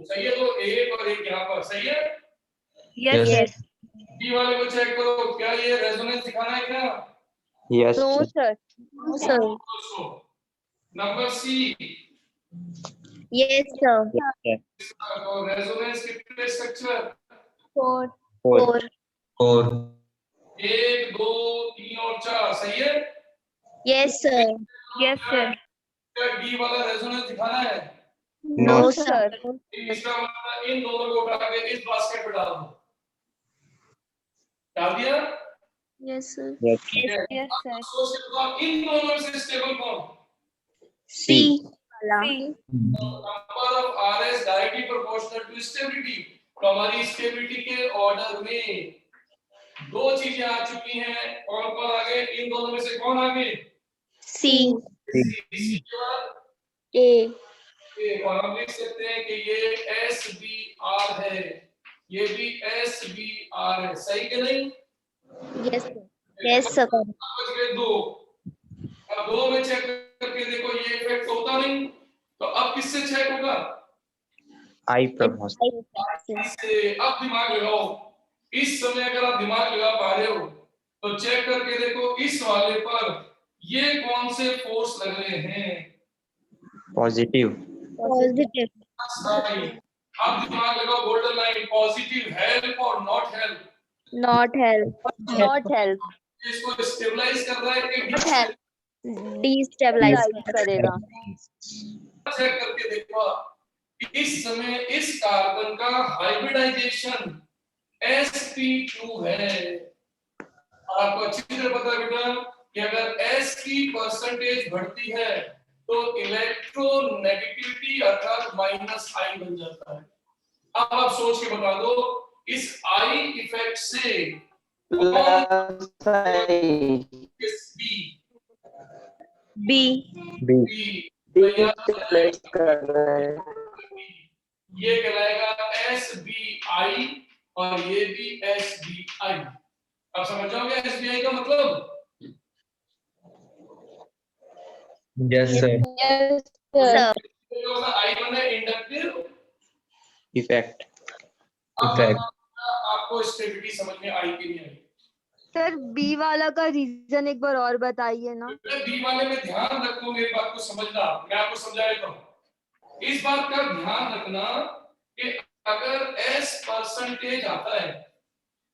सही है, तो ए पर एक यहाँ पर सही है। Yes, sir. बी वाले को चेक करो, क्या ये रेजोनेंस दिखाना है क्या? Yes no sir. No, sir. Number C, Yes, sir. तो रेजोनेंस कितने स्ट्रक्चर? 4. 4 और 1 2 3 और 4 सही है। Yes, sir. Yes, sir. क्या डी वाला रेजोनेंस दिखाना है? No, no sir. सर। इसका मतलब इन दोनों को उठा के इस बास्केट में डाल दो। डाल दिया? Yes, sir. Yes, sir. सोच के बताओ इन दोनों में से स्टेबल कौन? C. C. Number of RS directly proportional to stability. तो हमारी स्टेबिलिटी के ऑर्डर में 2 चीजें आ चुकी हैं। कौन कौन आ गए? इन दोनों में से कौन आ गए? C. C के बाद A. ए, और हम लिख सकते हैं कि ये SBR है, ये भी SBR है। सही कि नहीं? Yes, sir. Yes, sir. बच गए 2। अब 2 में चेक करके देखो ये इफेक्ट होता नहीं, तो अब किससे चेक होगा? आई प्रमोशन। इससे। अब दिमाग लगाओ, इस समय अगर आप दिमाग लगा पा रहे हो तो चेक करके देखो इस वाले पर ये कौन से फोर्स लग रहे हैं? पॉजिटिव। Positive. अब दिमाग लगाओ, गोल्डन लाइन, पॉजिटिव हेल्प और not help. Not help. Not help. इसको स्टेबलाइज कर रहा है कि Not help. Destabilize करेगा। चेक करके देखो इस समय इस कार्बन का हाइब्रिडाइजेशन sp2 है। आपको अच्छी तरह पता है बेटा कि अगर s की परसेंटेज बढ़ती है तो इलेक्ट्रोनेगेटिविटी अर्थात -I बन जाता है। अब आप सोच के बता दो इस I इफेक्ट से B. ये कहलाएगा SBI और ये भी SBI। आप समझ जाओगे SBI का मतलब? Yes sir. Yes, sir. I बने इंडक्टिव इफेक्ट। आपको स्टेबिलिटी समझ में आई कि नहीं आई? सर बी वाला का रीजन एक बार और बताइए ना। बी वाले में ध्यान रखो, मेरी बात को समझना, मैं आपको समझा देता हूँ। इस बात का ध्यान रखना कि अगर S परसेंटेज आता है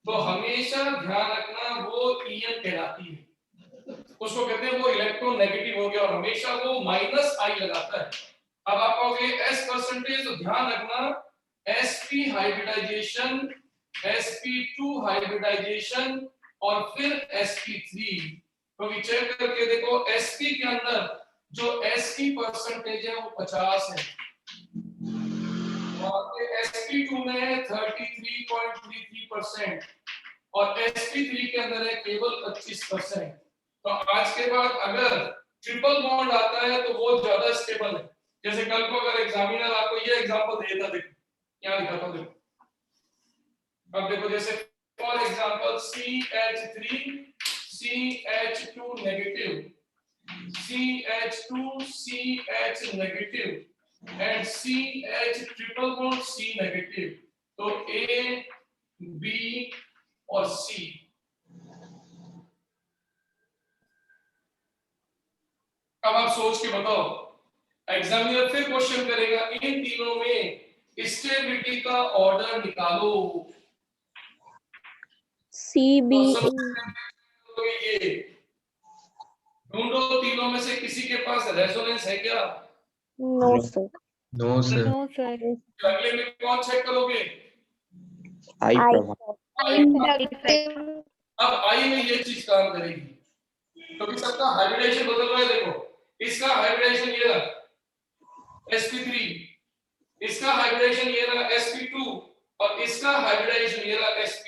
तो हमेशा ध्यान रखना वो EN कहलाती है, उसको कहते हैं वो इलेक्ट्रोनेगेटिव हो गया और हमेशा वो -I लगाता है। अब आप कहोगे S परसेंटेज, तो ध्यान रखना sp हाइब्रिडाइजेशन, sp2 हाइब्रिडाइजेशन और फिर sp3। क्योंकि चेक करके देखो sp के अंदर जो s की परसेंटेज है वो 50 है और sp2 में 33.33% और sp3 के अंदर है केवल 25%। तो आज के बाद अगर ट्रिपल बॉन्ड आता है तो वो ज्यादा स्टेबल है। जैसे कल को अगर एग्जामिनर आपको ये एग्जांपल देता, देखो यहाँ दिखाता हूँ, देखो अब देखो जैसे for example CH3 CH2 negative, CH2 CH negative and CH triple bond C negative. तो A B और C। अब आप सोच के बताओ, एग्जामिनर फिर क्वेश्चन करेगा इन तीनों में स्टेबिलिटी का ऑर्डर निकालो। CB तो सबसे ये ढूंढो तीनों में से किसी के पास रेजोनेंस है क्या? No sir. No sir. No sir. अगले में कौन चेक करोगे? I I प्रभाव। अब आई में ये चीज काम करेगी क्योंकि सबका हाइब्रिडेशन बदल रहा है। देखो इसका हाइब्रिडेशन ये रहा sp3, इसका हाइब्रिडेशन ये रहा sp2 और इसका हाइब्रिडेशन ये रहा sp।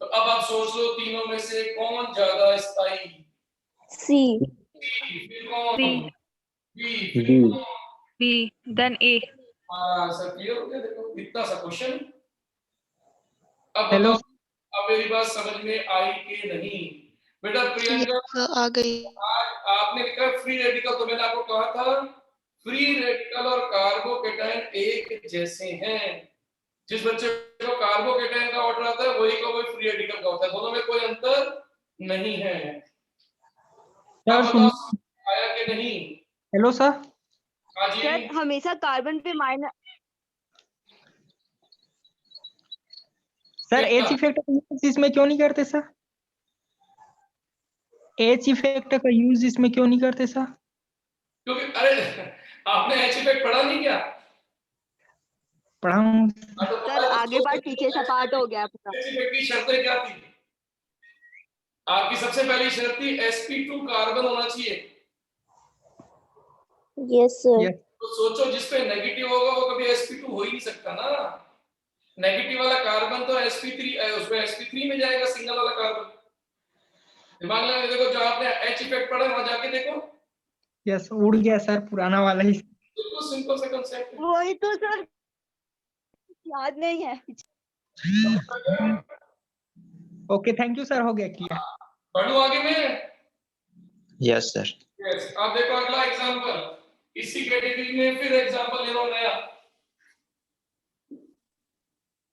तो अब आप सोच लो तीनों में से कौन ज्यादा स्थायी? C फिर कौन? C B फिर कौन? B then A। हाँ सर क्लियर हो गया। देखो इतना सा क्वेश्चन। अब हेलो बताओ, अब मेरी बात समझ में आई कि नहीं? बेटा प्रियंका आ गई। आज आपने लिखा फ्री रेडिकल, तो मैंने आपको कहा था फ्री रेडिकल और कार्बोकेटाइन एक जैसे हैं। जिस बच्चे को कार्बोकेटाइन का ऑर्डर आता है वही को वही फ्री रेडिकल का होता है, दोनों में कोई अंतर नहीं है। सर अब सुन। बताओ आया कि नहीं? Hello sir. हाँ जी। सर हमेशा कार्बन पे माइनस। सर एच इफेक्ट का यूज इसमें क्यों नहीं करते सर? एच इफेक्ट का यूज इसमें क्यों नहीं करते सर? क्योंकि अरे आपने एच इफेक्ट पढ़ा नहीं क्या? पढ़ा हूँ सर आगे पार्ट पीछे सा पार्ट हो गया पूरा। एच इफेक्ट की शर्तें क्या थी? आपकी सबसे पहली शर्त थी sp2 कार्बन होना चाहिए। yes sir। तो सोचो जिस पे नेगेटिव होगा वो कभी sp2 हो ही नहीं सकता ना। नेगेटिव वाला कार्बन तो sp3 उसमें sp3 में जाएगा, सिंगल वाला कार्बन। दिमाग लगा के देखो, जो आपने एच इफेक्ट पढ़ा वहां जाके देखो। यस उड़ गया सर पुराना वाला ही। बिल्कुल सिंपल सा कांसेप्ट है। वही तो सर याद नहीं है। ओके थैंक यू सर, हो गया क्लियर। पढ़ो आगे में। Yes sir. यस अब देखो अगला एग्जांपल, इसी कैटेगरी में फिर एग्जांपल ले लो नया।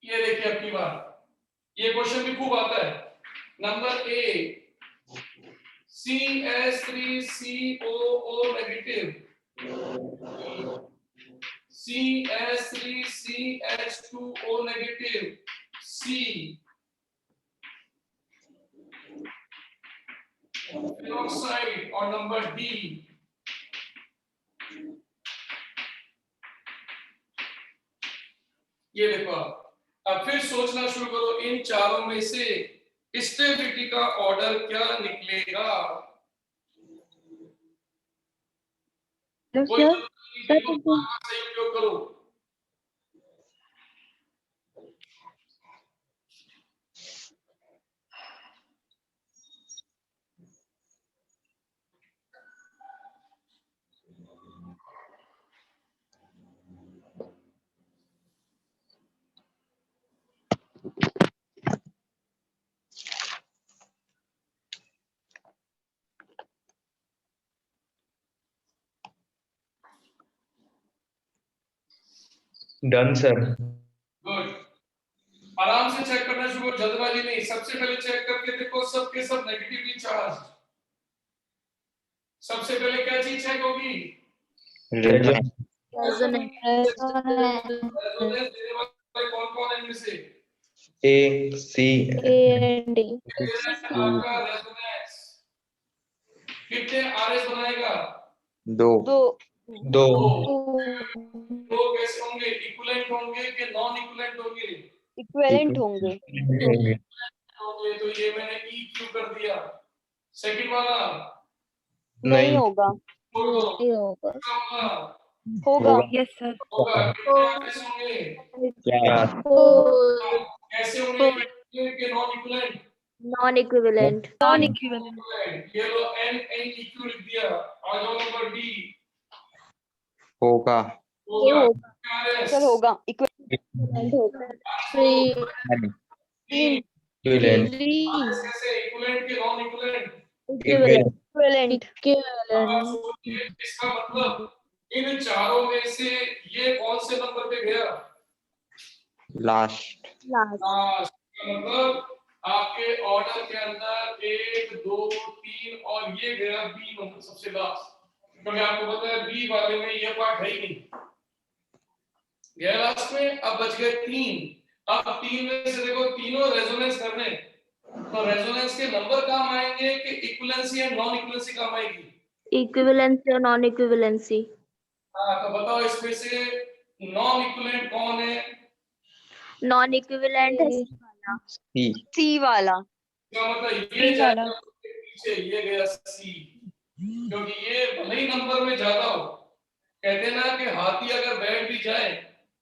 ये देखिए अपनी बात, ये क्वेश्चन भी खूब आता है। Number A CS3COO negative, CS3CH2O negative, C peroxide और नंबर डी ये देखो। अब फिर सोचना शुरू करो इन चारों में से स्टेबिलिटी का ऑर्डर क्या निकलेगा? कोई सही उपयोग करो। Done sir. गुड, आराम से चेक करना शुरू करो, जल्दबाजी नहीं। सबसे पहले चेक करके देखो सबके सब नेगेटिवली चार्ज। सबसे पहले क्या चीज चेक होगी? Resonance. रेजोनेंस देने वाले कौन कौन है इनमें से? A C and D। आपका रेजोनेंस कितने आरएस बनाएगा? दो। दो। दो कैसे होंगे? इक्विवेलेंट होंगे कि नॉन इक्विवेलेंट होंगे? इक्विवेलेंट होंगे। होंगे, तो ये मैंने EQ कर दिया। सेकंड वाला नहीं होगा। नहीं होगा। होगा। Yes sir. होगा कितने आरएस होंगे? कैसे होंगे? कि non equivalent? Non equivalent. Non equivalent. ये लो NaEQ लिख दिया। आ जाओ नंबर डी। होगा। ये होगा होगा सर होगा। इक्विवेलेंट होगा। Equivalent. कैसे इक्विवेलेंट के नॉन इक्विवेलेंट? Equivalent. Equivalent. आप सोचिए इसका मतलब इन चारों में से ये कौन से नंबर पे गया? Last. Last. मतलब आपके ऑर्डर के अंदर 1 2 3 और ये गया बी नंबर सबसे लास्ट, क्योंकि आपको पता है बी वाले में ये पार्ट है ही नहीं, गया लास्ट में। अब बच गए 3। अब 3 में से देखो तीनों रेजोनेंस कर रहे हैं, तो रेजोनेंस के नंबर काम आएंगे कि इक्विवेलेंसी एंड नॉन इक्विवेलेंसी काम आएगी? Equivalency और non equivalency. हाँ, तो बताओ इसमें से नॉन इक्विवेलेंट कौन है? Non equivalent है C. C वाला. इसका मतलब ये जाएगा पीछे, ये गया सी, क्योंकि ये भले ही नंबर में ज्यादा हो, कहते हैं ना कि हाथी अगर बैठ भी जाए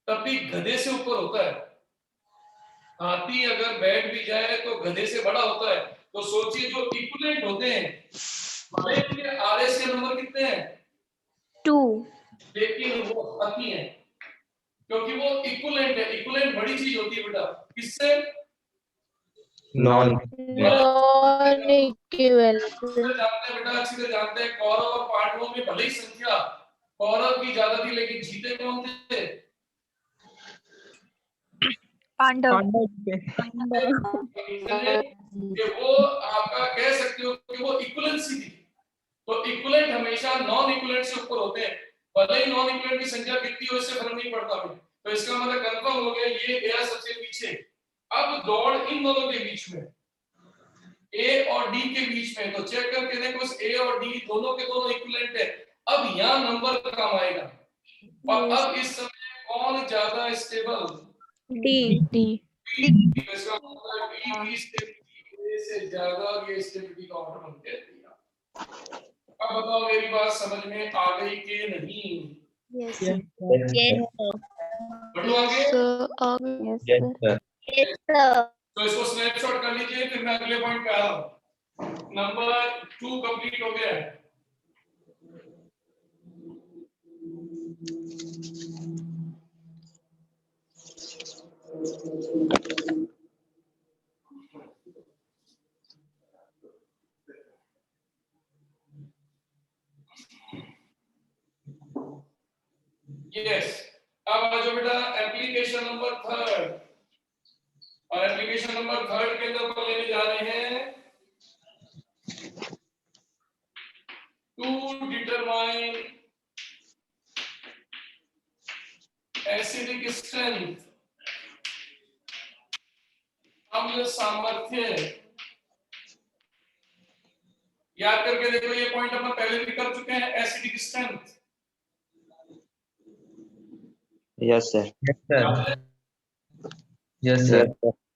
तब भी गधे से ऊपर होता है। हाथी अगर बैठ भी जाए तो गधे से बड़ा होता है। तो सोचिए जो इक्विवेलेंट होते हैं भले उनके आरएस के नंबर कितने हैं? 2. लेकिन वो हाथी है क्योंकि वो इक्विवेलेंट है। इक्विवेलेंट बड़ी चीज होती है बेटा, किससे? Non. Non equivalent. जानते हैं बेटा, अच्छी तरह जानते हैं। कौरव और पांडवों में भले ही संख्या कौरव की ज्यादा थी, लेकिन जीते कौन थे? पांडव। कि वो आपका कह सकते हो कि वो इक्विवेलेंसी थी। तो इक्विवेलेंट हमेशा नॉन इक्विवेलेंट से ऊपर होते हैं, भले ही नॉन इक्विवेलेंट की संख्या कितनी हो इससे फर्क नहीं पड़ता हमें। तो इसका मतलब कंफर्म हो गया ये गया सबसे पीछे। अब दौड़ इन दोनों के बीच में, ए और डी के बीच में, तो चेक करके देखो ए और डी दोनों के दोनों इक्विवेलेंट है। अब यहाँ नंबर काम आएगा, और अब इस समय कौन ज्यादा स्टेबल? D. इसका मतलब बी की स्टेबिलिटी ए से ज्यादा ये स्टेबिलिटी का ऑर्डर बन गया। अब बताओ मेरी बात समझ में आ गई कि नहीं? Yes. Yes. बढ़ो आगे। Yes, sir. Yes, sir. तो इसको स्नैपशॉट कर लीजिए, फिर मैं अगले पॉइंट पे आ रहा हूँ। नंबर 2 कंप्लीट हो गया है। यस, अब आ जाओ बेटा एप्लीकेशन नंबर 3, और एप्लीकेशन नंबर 3 के अंदर हम लेने जा रहे हैं टू डिटरमाइन एसिडिक स्ट्रेंथ, अम्ल सामर्थ्य। याद करके देखो, ये पॉइंट अपन पहले भी कर चुके हैं, acidic strength. Yes, sir. Yes, sir. Yes, sir. Yes, sir.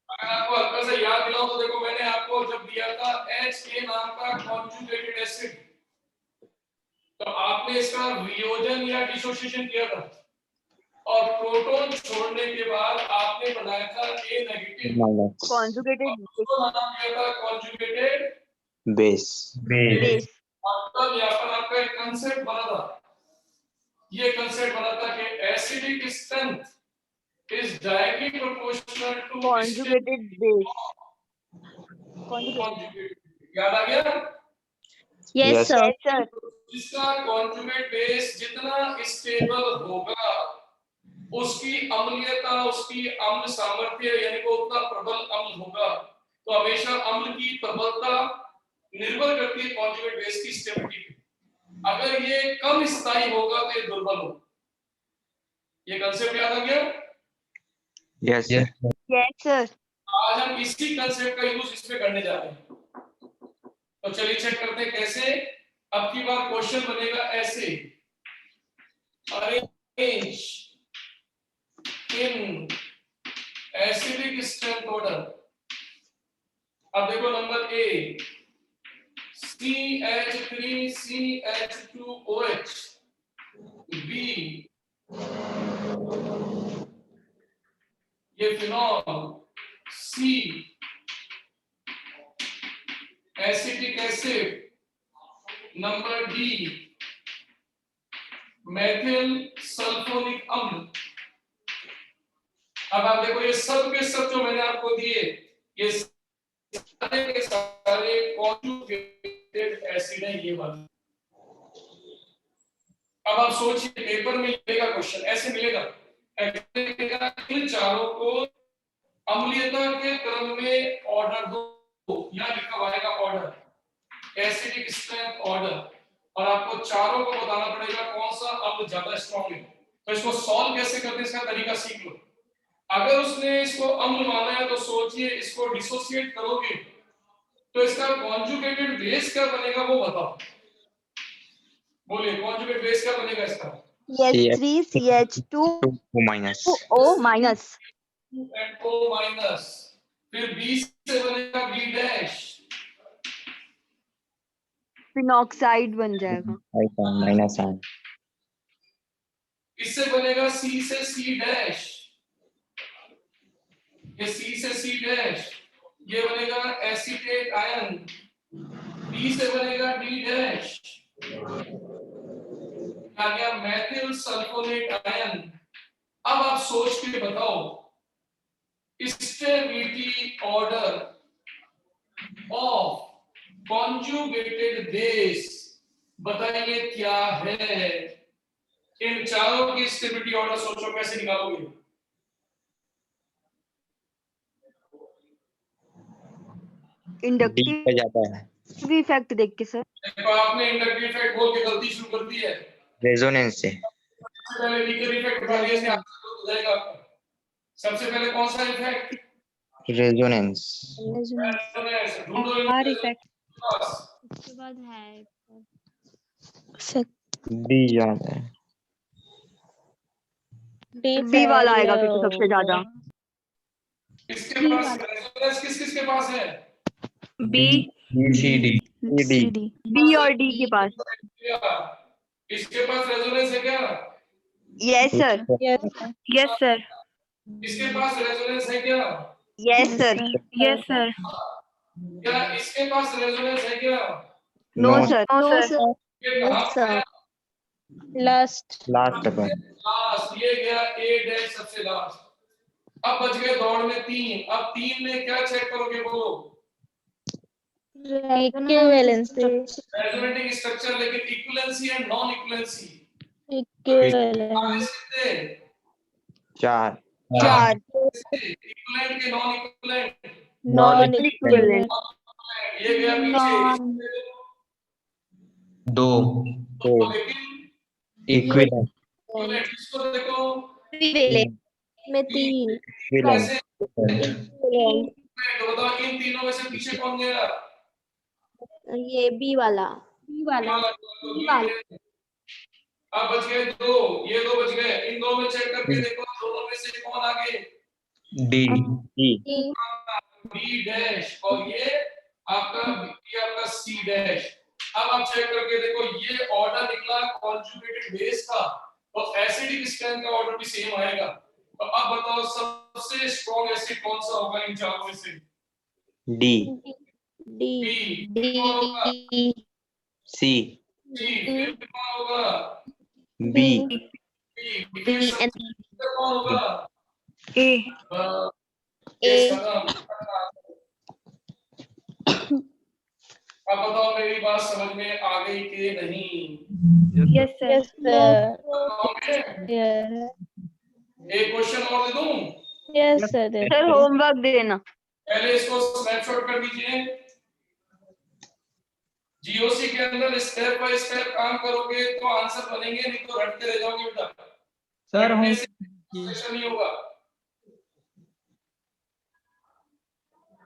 अगर आपको हल्का सा याद दिलाऊं तो देखो मैंने आपको जब दिया था HA नाम का कॉन्जुगेटेड एसिड, तो आपने इसका वियोजन या डिसोसिएशन किया था, और प्रोटॉन छोड़ने के बाद आपने बनाया था A नेगेटिव, Minus. Conjugated. उसको नाम दिया था कॉन्जुगेटेड Base. बेस। मतलब यहाँ पर आपका एक कंसेप्ट बना था, ये कंसेप्ट बना था कि acidic strength is directly proportional to Conjugated base. Conjugate. याद आ गया? Yes, Yes. sir. Yes, sir. जिसका कॉन्जुगेट बेस जितना स्टेबल होगा उसकी अम्लीयता, उसकी अम्ल सामर्थ्य यानी वो उतना प्रबल अम्ल होगा। तो हमेशा अम्ल की प्रबलता निर्भर करती है कॉन्जुगेट बेस की स्टेबिलिटी पे। अगर ये कम स्थायी होगा तो ये दुर्बल होगा। ये कंसेप्ट याद आ गया? Yes, sir. Yes, sir. Yes, sir. आज हम इसी कंसेप्ट का यूज इसमें करने जा रहे हैं। तो चलिए चेक करते हैं कैसे। अब की बार क्वेश्चन बनेगा ऐसे, arrange in acidic strength order. अब देखो नंबर ए CH3CH2OH, बी ये phenol, C acetic acid, number D methyl sulphonic अम्ल। अब आप देखो ये सब के सब जो मैंने आपको दिए ये सारे के सारे कॉन्जुगेटेड एसिड है ये वाला। अब आप सोचिए पेपर में मिलेगा क्वेश्चन ऐसे मिलेगा, इन चारों को अम्लीयता के क्रम में ऑर्डर दो, यहाँ लिखा हुआ आएगा ऑर्डर, एसिडिक स्ट्रेंथ ऑर्डर, और आपको चारों को बताना पड़ेगा कौन सा अम्ल ज्यादा स्ट्रॉन्ग है। तो इसको सॉल्व कैसे करते हैं इसका तरीका सीख लो। अगर उसने इसको अम्ल माना है तो सोचिए इसको डिसोसिएट करोगे तो इसका कॉन्जुगेटेड बेस क्या बनेगा वो बताओ, बोलिए कॉन्जुगेट बेस क्या बनेगा इसका? CH3CH2 minus O minus, O minus, फिर B से बनेगा B डैश, फिनॉक्साइड बन जाएगा। माइनस आयन, इससे बनेगा C से C डैश, ये C से C डैश, ये बनेगा एसीटेट आयन, D से बनेगा D डैश, आ गया मेथिल सल्फोनेट आयन। अब आप सोच के बताओ stability order of conjugated base बताइए क्या है? इन चारों की स्टेबिलिटी ऑर्डर सोचो कैसे निकालोगे? इंडक्टिव पे जाता है, इफेक्ट देख के सर। देखो आपने इंडक्टिव इफेक्ट बोल के गलती शुरू कर दी है, रेजोनेंस से सबसे पहले लीकर इफेक्ट बता दिया, इससे आंसर हो जाएगा आपका। सबसे पहले कौन सा इफेक्ट? रेजोनेंस, ढूंढो R effect. उसके बाद है डी ज्यादा है, बी वाला आएगा क्योंकि सबसे ज्यादा। किसके पास रेजोनेंस किस किस के पास है? B. C D D B और डी के पास। इसके पास रेजोनेंस है क्या? Yes sir, Yes, sir. इसके पास रेजोनेंस है क्या? Yes sir, Yes, sir. क्या इसके पास रेजोनेंस है क्या? No sir, No, sir. ये कहां पे है? लास्ट लास्ट पर लास्ट, ये गया ए डैश सबसे लास्ट। अब बच गए दौड़ में 3। अब 3 में क्या चेक करोगे बोलो? इक्विवेलेंसी रेजोनेटिंग स्ट्रक्चर, लेकिन equivalency and non equivalency equivalence कितने? 4 चार, इक्विवेलेंट के नॉन इक्विवेलेंट? नॉन इक्विवेलेंट ये गया पीछे दो लेकिन इक्विवेलेंट इक्विवेलेंट इसको देखो में 3 कैसे इक्विवेलेंट तो बताओ इन तीनों में से पीछे कौन गया? ये बी वाला अब बच गए 2, ये 2 बच गए। इन 2 में चेक करके देखो दोनों में से कौन आगे? डी डी बी डैश, और ये आपका सी डैश। अब आप चेक करके देखो ये ऑर्डर निकला कॉन्जुगेटेड बेस का, तो एसिडिक स्ट्रेंथ का ऑर्डर भी सेम आएगा। तो अब बताओ सबसे स्ट्रॉन्ग एसिड कौन सा होगा इन चारों में से? डी डी डी सी फिर कौन होगा? बी बी फिर कौन होगा? A. अब बताओ मेरी बात समझ में आ गई कि नहीं? Yes, sir. एक क्वेश्चन और दे दूं? यस सर सर होमवर्क देना। पहले इसको स्नैपशॉट कर दीजिए। जीओसी के अंदर स्टेप बाय स्टेप काम करोगे तो आंसर बनेंगे, नहीं तो रटते रह जाओगे बेटा। सर हम सेशन नहीं होगा।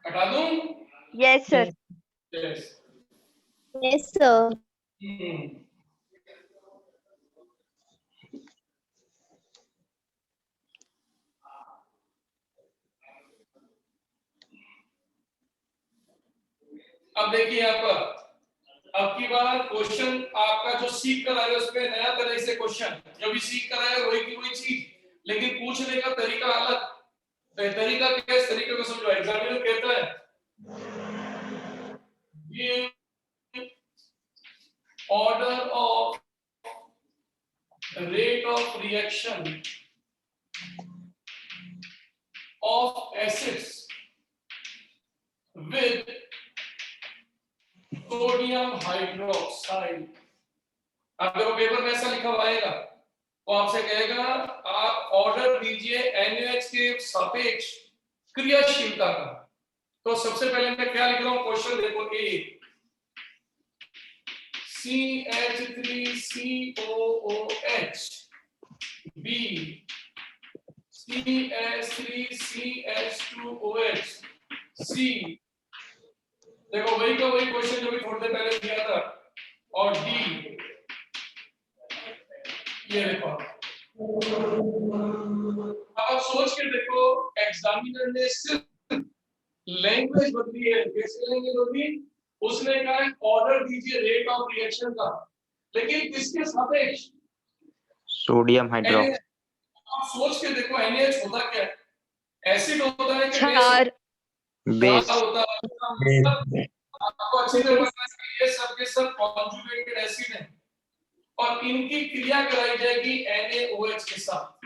हटा दूं? Yes sir, yes. Yes sir अब देखिए यहाँ पर अब की बार क्वेश्चन आपका जो सीख कर आए उस पे नया तरह से क्वेश्चन, जो भी सीख कर आए वही की वही चीज, लेकिन पूछने का तरीका अलग। तो तरीका क्या है, इस तरीके को समझो। एग्जामिनर कहता है ये order of rate of reaction of acids with sodium hydroxide. अगर वो पेपर में ऐसा लिखा हुआ आएगा तो आपसे कहेगा आप ऑर्डर दीजिए NaOH के सापेक्ष क्रियाशीलता का। तो सबसे पहले मैं क्या लिख रहा हूं, क्वेश्चन देखो, ए CH3COOH, B CH3CH2OH, C देखो वही का वही क्वेश्चन जो भी थोड़ी देर पहले दिया था, और डी ये देखो। अब सोच के देखो, एग्जामिनर ने सिर्फ लैंग्वेज बदली है, कैसे लैंग्वेज बदली, उसने कहा ऑर्डर दीजिए रेट ऑफ रिएक्शन का, लेकिन किसके सापेक्ष, सोडियम हाइड्रोक्साइड। आप सोच के देखो NaH होता क्या है, एसिड होता है कि क्षार, बेस। होता है। आपको अच्छे से पता है कि ये सब के सब कॉन्जुगेटेड एसिड हैं और इनकी क्रिया कराई जाएगी NaOH के साथ,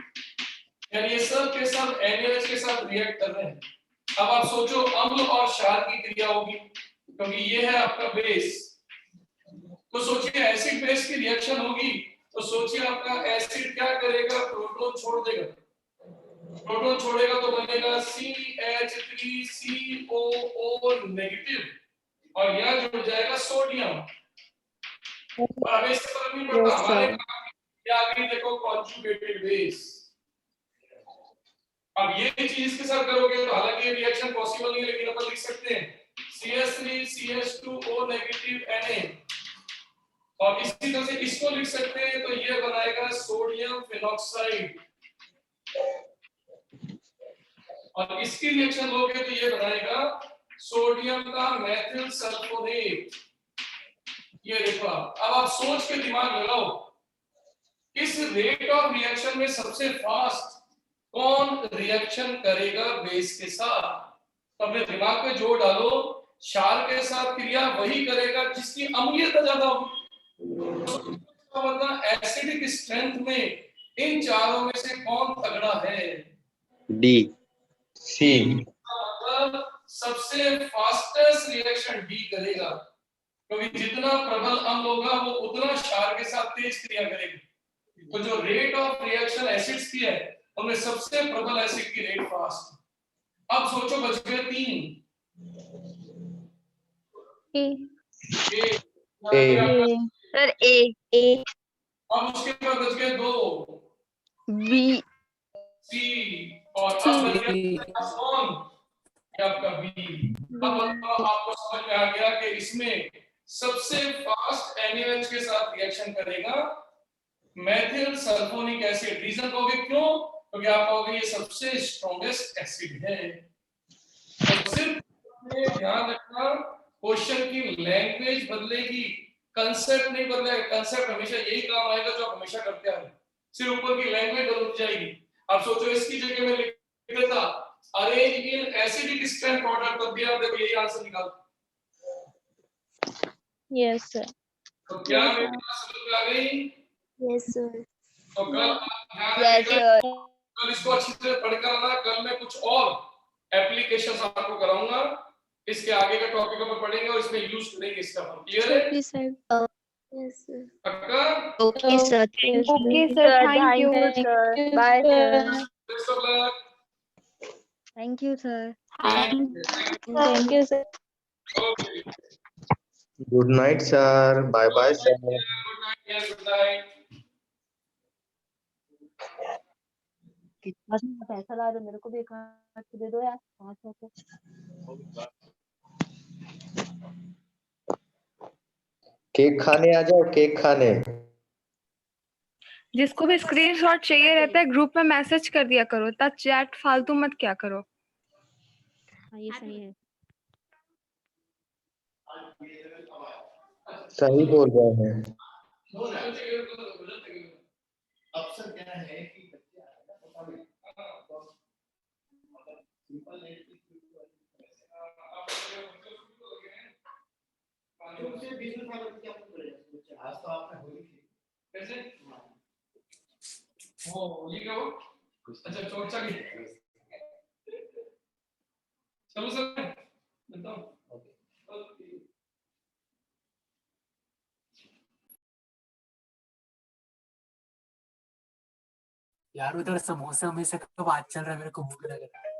यानी ये सब के सब NaOH के साथ रिएक्ट कर रहे हैं। अब आप सोचो अम्ल और क्षार की क्रिया होगी, क्योंकि ये है आपका बेस। तो सोचिए एसिड बेस की रिएक्शन होगी, तो सोचिए आपका एसिड क्या करेगा, प्रोटॉन छोड़ देगा। प्रोटॉन छोड़ेगा तो बनेगा CH3COO नेगेटिव, और यहाँ जुड़ जाएगा सोडियम। और अब इससे फर्क नहीं पड़ता, हमारे क्या आगे देखो कॉन्जुगेटेड बेस। अब ये चीज के साथ करोगे तो हालांकि ये रिएक्शन पॉसिबल नहीं है, लेकिन अपन लिख सकते हैं CH3CH2O नेगेटिव Na, और इसी तरह से इसको लिख सकते हैं, तो ये बनाएगा सोडियम फिनॉक्साइड, और इसकी रिएक्शन लोगे तो ये बनाएगा सोडियम का मेथिल सल्फोनेट। ये देखो, अब आप सोच के दिमाग लगाओ, इस रेट ऑफ रिएक्शन में सबसे फास्ट कौन रिएक्शन करेगा बेस के साथ। तो अपने दिमाग पे जोर डालो, क्षार के साथ क्रिया वही करेगा जिसकी अम्लीयता ज्यादा होगी। मतलब एसिडिक स्ट्रेंथ में इन चारों में से कौन तगड़ा है, डी। सी। मतलब सबसे फास्टेस्ट रिएक्शन डी करेगा, क्योंकि जितना प्रबल अम्ल होगा वो उतना क्षार के साथ तेज क्रिया करेगी। तो जो रेट ऑफ रिएक्शन एसिड्स की है उनमें सबसे प्रबल एसिड की रेट फास्ट। अब सोचो बच गए 3, सर ए, अब उसके बाद बच गए 2, बी, सी, और अब बच गया कौन, आपका बी। अब आपको समझ में आ गया कि इसमें सबसे फास्ट NaOH के साथ रिएक्शन करेगा मेथिल सल्फोनिक एसिड। रीजन कहोगे क्यों, क्योंकि आप कहोगे ये सबसे स्ट्रॉन्गेस्ट एसिड है। तो सिर्फ ध्यान रखना, क्वेश्चन की लैंग्वेज बदलेगी, कंसेप्ट नहीं बदलेगा। कंसेप्ट हमेशा यही काम आएगा जो आप हमेशा करते आ रहे हैं, सिर्फ ऊपर की लैंग्वेज बदल जाएगी। आप सोचो इसकी जगह में लिख देता arrange in acidic strength order, तब भी आप देखो यही आंसर निकाल। यस सर, तो क्या मेरी बात समझ में आ गई? यस सर, तो कल आप ध्यान यस रखिएगा, सर, कल इसको अच्छी तरह पढ़कर आना। कल मैं कुछ और एप्लीकेशंस आपको कराऊंगा, इसके आगे का टॉपिक अपन पढ़ेंगे और इसमें यूज करेंगे इसका। क्लियर है? प्लीज सर, यस सर, पक्का? Okay sir, okay sir, thank you sir, bye sir, best of luck. Thank you sir. Thank you sir. Okay, good night sir. Bye bye sir. Good night, good night. कितना पैसा ला रहे हो, मेरे को भी एक हाथ दे दो यार, 500 को। केक खाने आ जाओ, केक खाने। जिसको भी स्क्रीनशॉट चाहिए रहता है ग्रुप में मैसेज कर दिया करो, इतना चैट फालतू मत क्या करो। हाँ ये सही है। सही बोल रहे हैं। अक्सर क्या है कि आज तो आपने होली की कैसे? वो होली का वो अच्छा चोट चली। चलो सर बताओ। यार उधर समोसा में से कब बात चल रहा है, मेरे को भूख लग रहा है।